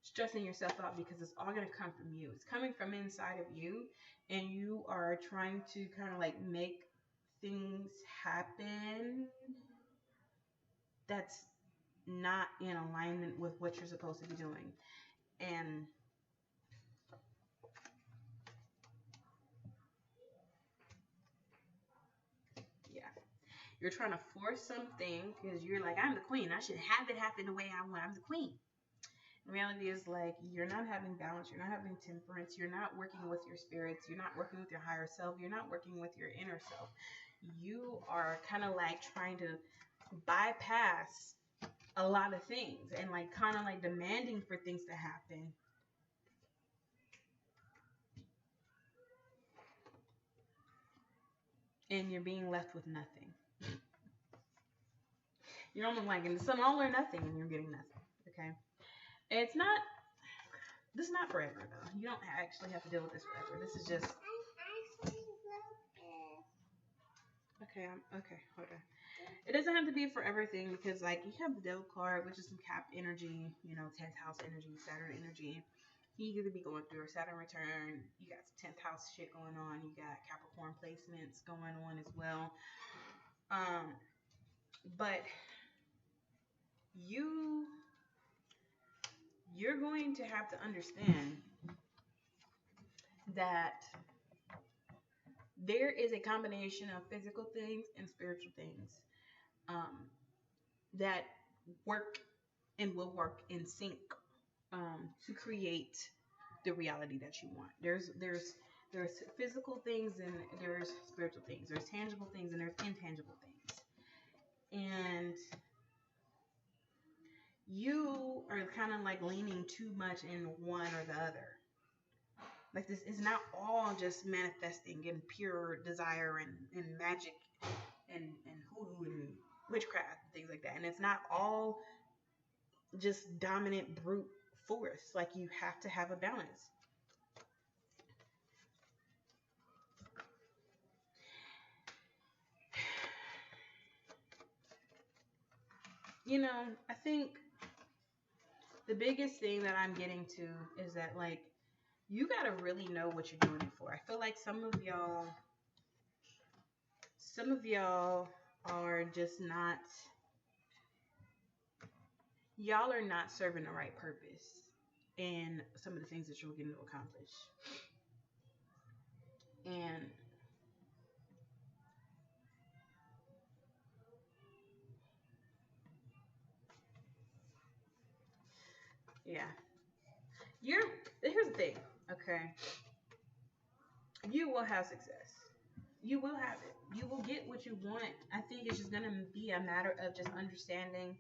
stressing yourself out because it's all going to come from you. It's coming from inside of you, and you are trying to kind of like make things happen that's not in alignment with what you're supposed to be doing. And yeah, you're trying to force something because you're like, I'm the queen. I should have it happen the way I want. I'm the queen. The reality is, like, you're not having balance. You're not having temperance. You're not working with your spirits. You're not working with your higher self. You're not working with your inner self. You are kind of like trying to bypass a lot of things and like kind of like demanding for things to happen. And you're being left with nothing. You're almost like in some all or nothing and you're getting nothing. Okay. It's not, this is not forever though. You don't actually have to deal with this forever. This is just. Okay, okay, hold on. It doesn't have to be a forever thing because, like, you have the Devil card, which is some Cap energy, you know, 10th house energy, Saturn energy. He could be going through a Saturn return. You got some 10th house shit going on. You got Capricorn placements going on as well. But you're going to have to understand that there is a combination of physical things and spiritual things that work and will work in sync to create the reality that you want. There's physical things and there's spiritual things. There's tangible things and there's intangible things. And you are kind of like leaning too much in one or the other. Like, this is not all just manifesting and pure desire and magic and hoodoo and witchcraft and things like that. And it's not all just dominant brute force. Like, you have to have a balance. You know, I think the biggest thing that I'm getting to is that, like, you gotta really know what you're doing it for. I feel like some of y'all are just not, y'all are not serving the right purpose in some of the things that you're looking to accomplish. And yeah, here's the thing, okay? You will have success. You will have it. You will get what you want. I think it's just gonna be a matter of just understanding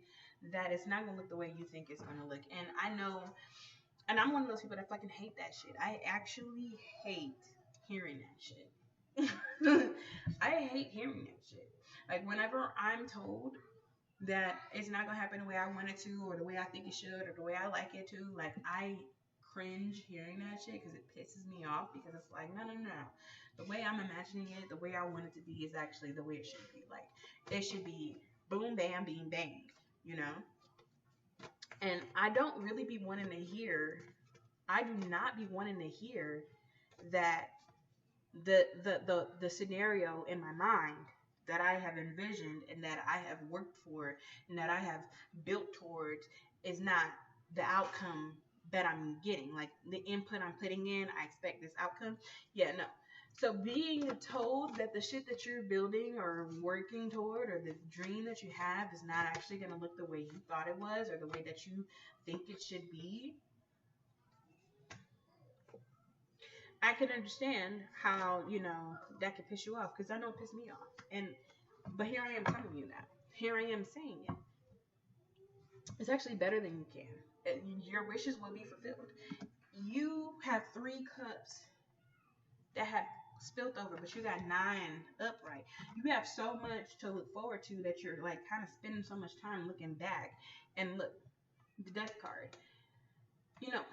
that it's not gonna look the way you think it's gonna look. And I know, and I'm one of those people that fucking hate that shit. I actually hate hearing that shit. I hate hearing that shit. Like, whenever I'm told that it's not gonna happen the way I want it to, or the way I think it should, or the way I like it to, like, I cringe hearing that shit because it pisses me off, because it's like, no. The way I'm imagining it, the way I want it to be is actually the way it should be. Like, it should be boom, bam, beam, bang, you know? And I don't really be wanting to hear, I do not be wanting to hear that the scenario in my mind that I have envisioned and that I have worked for and that I have built towards is not the outcome that I'm getting. Like, the input I'm putting in, I expect this outcome. Yeah, no. So being told that the shit that you're building or working toward, or the dream that you have, is not actually going to look the way you thought it was, or the way that you think it should be, I can understand how, you know, that could piss you off, because I know it pissed me off. But here I am telling you that. Here I am saying it. It's actually better than you can. Your wishes will be fulfilled. You have 3 cups that have spilt over, but you got 9 upright. You have so much to look forward to that you're like kind of spending so much time looking back. And look, the death card. You know,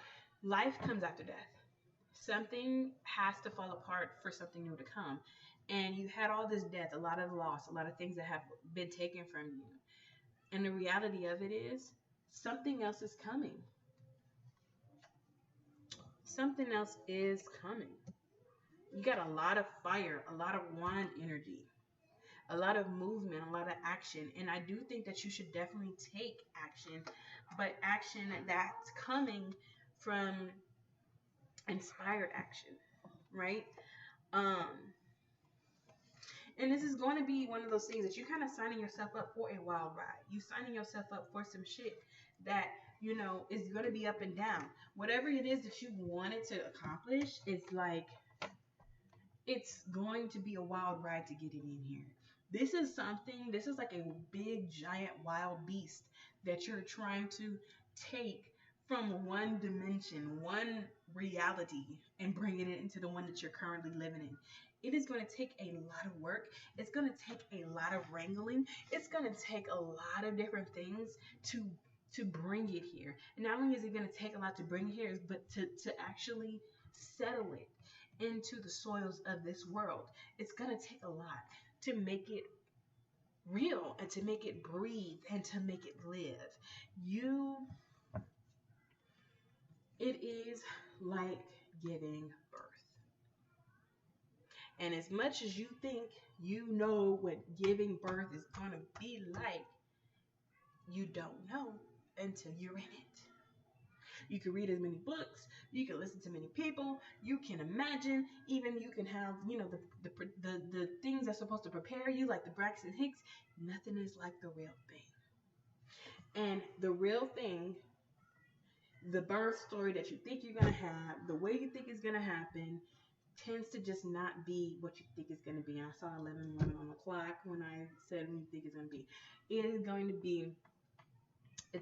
life comes after death. Something has to fall apart for something new to come. And you had all this death, a lot of loss, a lot of things that have been taken from you. And the reality of it is, something else is coming. Something else is coming. You got a lot of fire, a lot of wand energy. a lot of movement, a lot of action. And I do think that you should definitely take action, but action that's coming from inspired action, right? Um, and this is going to be one of those things that you kind of signing yourself up for a wild ride. You signing yourself up for some shit that, you know, is going to be up and down. Whatever it is that you wanted to accomplish, it's like, it's going to be a wild ride to get it in here. This is like a big, giant, wild beast that you're trying to take from one dimension, one reality, and bringing it into the one that you're currently living in. It is going to take a lot of work. It's going to take a lot of wrangling. It's going to take a lot of different things to bring it here. And not only is it going to take a lot to bring it here, but to actually settle it into the soils of this world. It's going to take a lot to make it real and to make it breathe and to make it live. It is like giving birth. And as much as you think you know what giving birth is going to be like, you don't know until you're in it. You can read as many books, you can listen to many people, you can imagine, even you can have, you know, the things that's supposed to prepare you, like the Braxton Hicks. Nothing is like the real thing. And the real thing, the birth story that you think you're going to have, the way you think it's going to happen, tends to just not be what you think it's going to be. And I saw 11:11 on the clock when I said when you think it's going to be. It's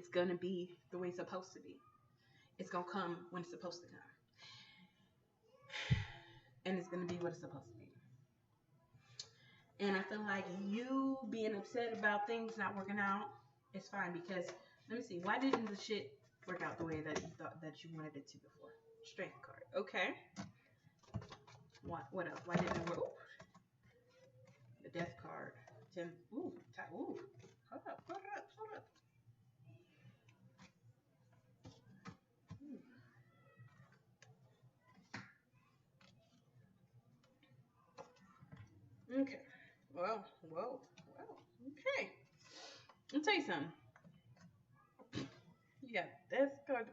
going to be the way it's supposed to be. It's going to come when it's supposed to come. And it's going to be what it's supposed to be. And I feel like you being upset about things not working out is fine, because, let me see, why didn't the shit work out the way that you thought that you wanted it to before? Strength card. Okay. What else? Why didn't it work? Ooh. The death card. 10. Ooh. Ooh. Hold up. Okay. Well. Okay. I'll tell you something. You got death card.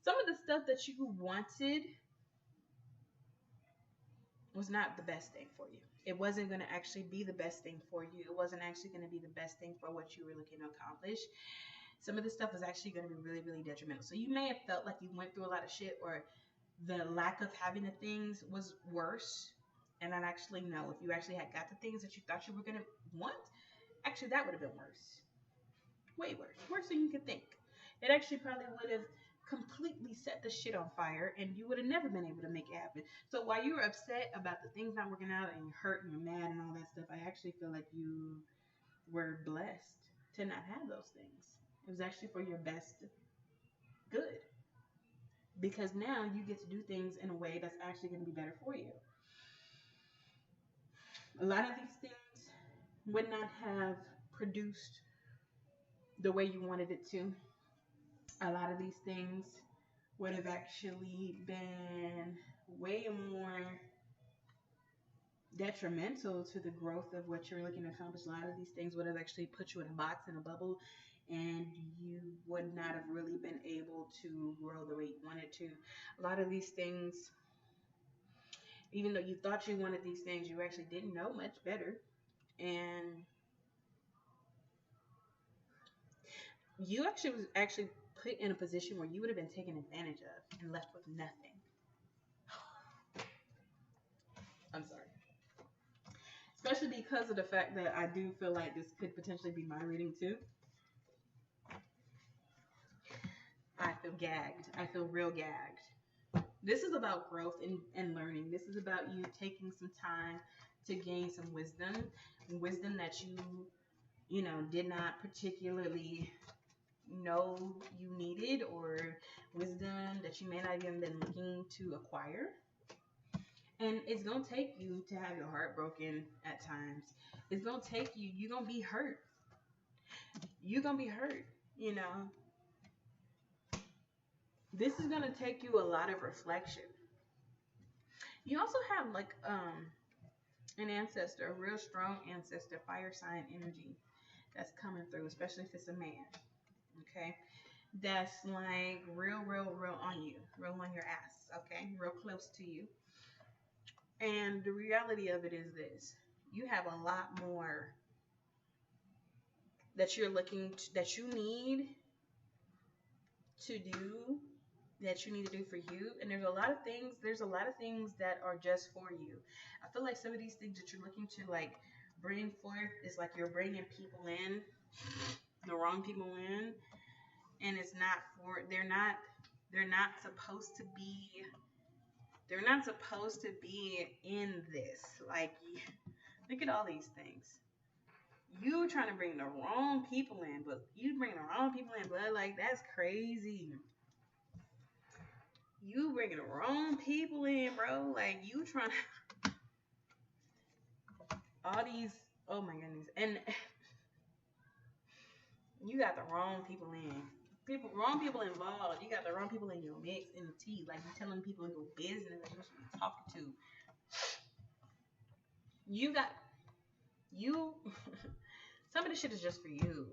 Some of the stuff that you wanted was not the best thing for you. It wasn't going to actually be the best thing for you. It wasn't actually going to be the best thing for what you were looking to accomplish. Some of this stuff was actually going to be really, really detrimental. So you may have felt like you went through a lot of shit, or the lack of having the things was worse. And I'd actually know, if you actually had got the things that you thought you were going to want, actually that would have been worse. Way worse. Worse than you could think. It actually probably would have completely set the shit on fire, and you would have never been able to make it happen. So while you were upset about the things not working out, and you're hurt and you're mad and all that stuff, I actually feel like you were blessed to not have those things. It was actually for your best good, because now you get to do things in a way that's actually going to be better for you. A lot of these things would not have produced the way you wanted it to. A lot of these things would have actually been way more detrimental to the growth of what you're looking to accomplish. A lot of these things would have actually put you in a box, in a bubble, and you would not have really been able to grow the way you wanted to. A lot of these things, even though you thought you wanted these things, you actually didn't know much better, and you actually put in a position where you would have been taken advantage of and left with nothing. I'm sorry. Especially because of the fact that I do feel like this could potentially be my reading too. I feel gagged. I feel real gagged. This is about growth and learning. This is about you taking some time to gain some wisdom that you know, did not particularly know you needed, or wisdom that you may not even been looking to acquire. And it's going to take you to have your heart broken at times. It's going to take you, you're going to be hurt. You're going to be hurt, you know. This is going to take you a lot of reflection. You also have like an ancestor, a real strong ancestor, fire sign energy that's coming through, especially if it's a man. Okay, that's like real on you, real on your ass. Okay, real close to you. And the reality of it is this: you have a lot more that you're looking to, that you need to do, that you need to do for you. And there's a lot of things that are just for you. I feel like some of these things that you're looking to like bring forth is like you're bringing people in, the wrong people in, and it's not for, they're not supposed to be, they're not supposed to be in this. Like, look at all these things. You trying to bring the wrong people in, but you bring the wrong people in, but like that's crazy. You bringing the wrong people in, bro. Like you trying to all these. Oh my goodness, and you got the wrong people in. Wrong people involved. You got the wrong people in your mix, in the tea. Like you telling people in your business that you should be talking to. You got you. Some of this shit is just for you.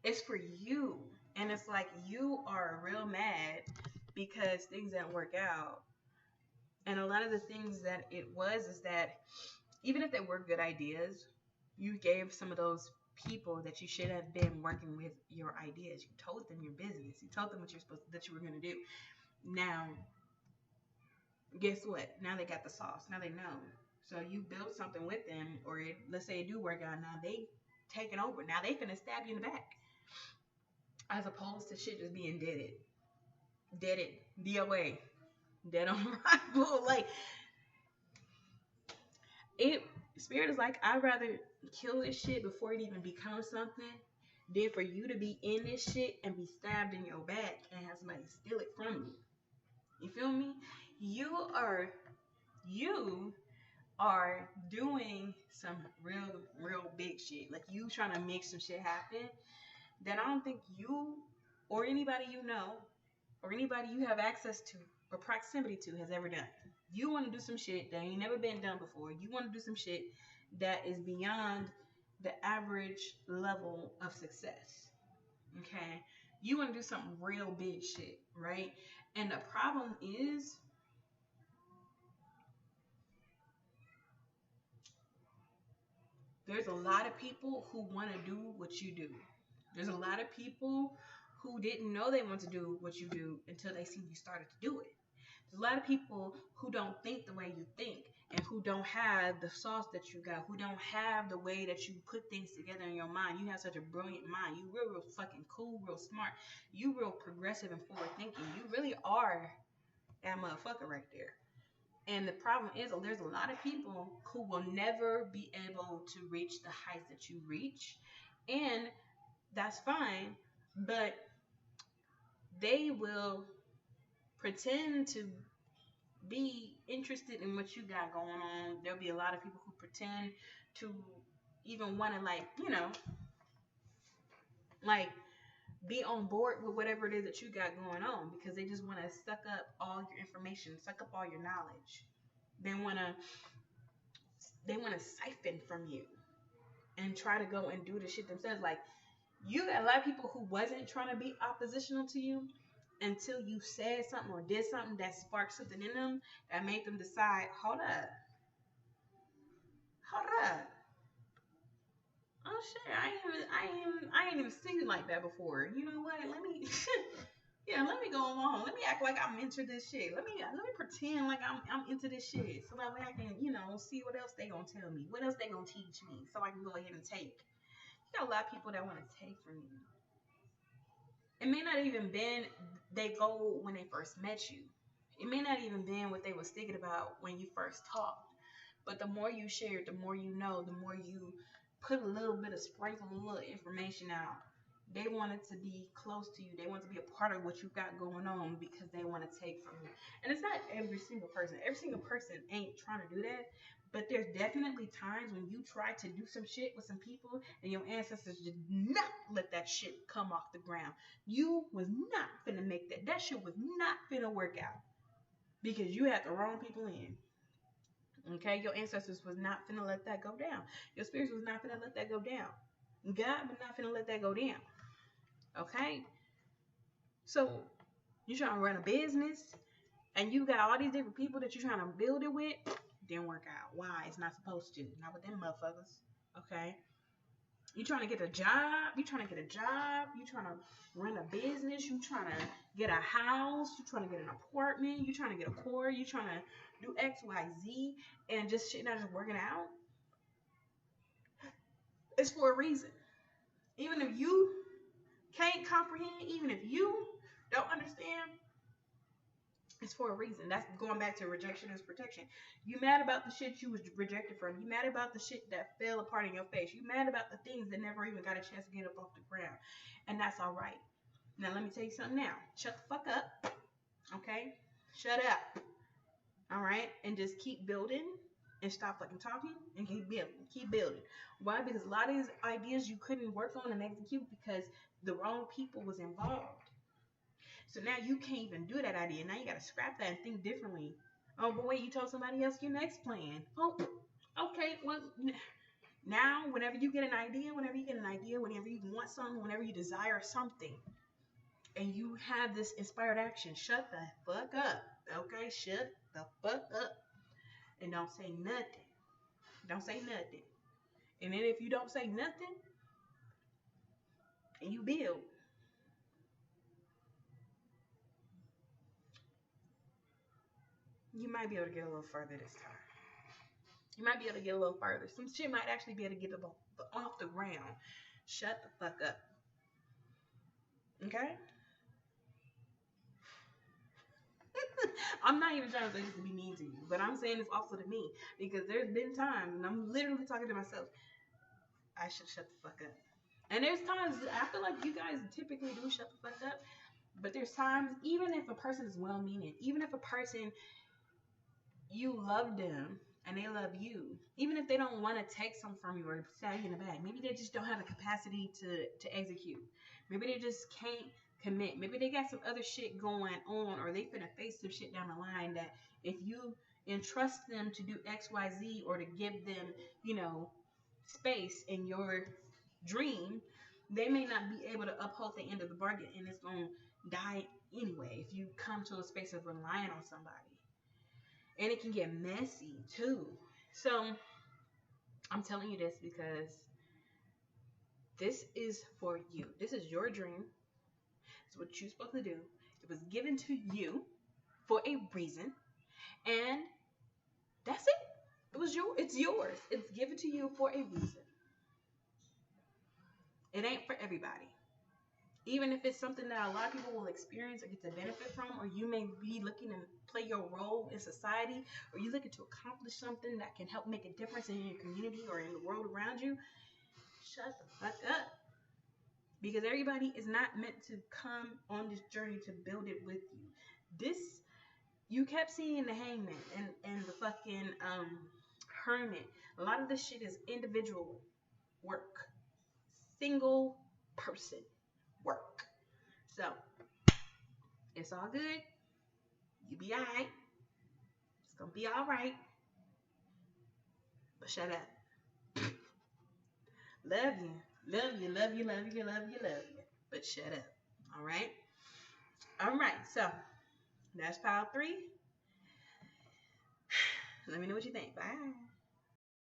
It's for you. And it's like you are real mad because things didn't work out. And a lot of the things that it was is that even if they were good ideas, you gave some of those people that you should have been working with your ideas. You told them your business. You told them what that you were going to do. Now, guess what? Now they got the sauce. Now they know. So you build something with them, or let's say it do work out. Now they taking over. Now they finna stab you in the back. As opposed to shit just being deaded, DOA, dead on arrival. Like it, Spirit is like, I'd rather kill this shit before it even becomes something than for you to be in this shit and be stabbed in your back and have somebody steal it from you. You feel me? You are doing some real big shit. Like you trying to make some shit happen that I don't think you or anybody you know or anybody you have access to or proximity to has ever done. You want to do some shit that ain't never been done before. You want to do some shit that is beyond the average level of success. Okay? You want to do some real big shit, right? And the problem is there's a lot of people who want to do what you do. There's a lot of people who didn't know they want to do what you do until they see you started to do it. There's a lot of people who don't think the way you think and who don't have the sauce that you got, who don't have the way that you put things together in your mind. You have such a brilliant mind. You real fucking cool, real smart. You real progressive and forward thinking. You really are that motherfucker right there. And the problem is, there's a lot of people who will never be able to reach the heights that you reach. And that's fine, but they will pretend to be interested in what you got going on. There'll be a lot of people who pretend to even want to, like, you know, like be on board with whatever it is that you got going on because they just want to suck up all your information, suck up all your knowledge. They want to siphon from you and try to go and do the shit themselves. Like, you got a lot of people who wasn't trying to be oppositional to you until you said something or did something that sparked something in them that made them decide, hold up. Oh shit, I ain't even seen it like that before. You know what? Let me let me go along. Let me act like I'm into this shit. Let me pretend like I'm into this shit. So that way I can, see what else they gonna tell me. What else they gonna teach me so I can go ahead and take. You got a lot of people that want to take from you. It may not even been they go when they first met you. It may not even been what they was thinking about when you first talked. But the more you share, the more you know, the more you put a little bit of sprinkle, a little information out. They want it to be close to you. They want to be a part of what you got going on because they want to take from you. And it's not every single person. Every single person ain't trying to do that. But there's definitely times when you try to do some shit with some people and your ancestors did not let that shit come off the ground. You was not finna make that. That shit was not finna work out because you had the wrong people in. Okay, your ancestors was not finna let that go down. Your spirits was not finna let that go down. God was not finna let that go down. Okay, so you trying to run a business and you got all these different people that you're trying to build it with. Didn't work out. Why? It's not supposed to. Not with them motherfuckers. Okay. You trying to get a job. You trying to get a job. You trying to run a business. You trying to get a house. You trying to get an apartment. You trying to get a car. You trying to do X, Y, Z, and just shit not just working out. It's for a reason. Even if you can't comprehend, even if you don't understand, it's for a reason. That's going back to rejection is protection. You mad about the shit you was rejected from. You mad about the shit that fell apart in your face. You mad about the things that never even got a chance to get up off the ground. And that's all right. Now let me tell you something now. Shut the fuck up. Okay? Shut up. All right? And just keep building and stop fucking talking and keep building. Keep building. Why? Because a lot of these ideas you couldn't work on and execute because the wrong people was involved. So now you can't even do that idea. Now you got to scrap that and think differently. Oh, but wait, you told somebody else your next plan. Oh, okay. Well, now whenever you get an idea, whenever you want something, whenever you desire something, and you have this inspired action, shut the fuck up. Okay? Shut the fuck up. And don't say nothing. Don't say nothing. And then if you don't say nothing, and you build, you might be able to get a little further this time. You might be able to get a little further. Some shit might actually be able to get off the ground. Shut the fuck up. Okay? I'm not even trying to say this to be mean to you, but I'm saying this also to me because there's been times, and I'm literally talking to myself, I should shut the fuck up. And there's times I feel like you guys typically do shut the fuck up, but there's times, even if a person is well-meaning, even if a person, you love them and they love you, even if they don't want to take some from you or stab you in the back, maybe they just don't have the capacity to execute. Maybe they just can't commit. Maybe they got some other shit going on, or they finna face some shit down the line that if you entrust them to do X, Y, Z, or to give them, space in your dream, they may not be able to uphold the end of the bargain, and it's gonna die anyway if you come to a space of relying on somebody. And it can get messy too. So I'm telling you this because this is for you. This is your dream. It's what you're supposed to do. It was given to you for a reason. And that's it. It's yours. It's given to you for a reason. It ain't for everybody. Even if it's something that a lot of people will experience or get to benefit from, or you may be looking to play your role in society, or you're looking to accomplish something that can help make a difference in your community or in the world around you, shut the fuck up. Because everybody is not meant to come on this journey to build it with you. You kept seeing the hangman and the fucking hermit. A lot of this shit is individual work. Single person work. So, it's all good. You be alright. It's gonna be alright. But shut up. Love you. Love you, love you, love you, love you, love you. But shut up. Alright? Alright, so that's pile 3. Let me know what you think. Bye.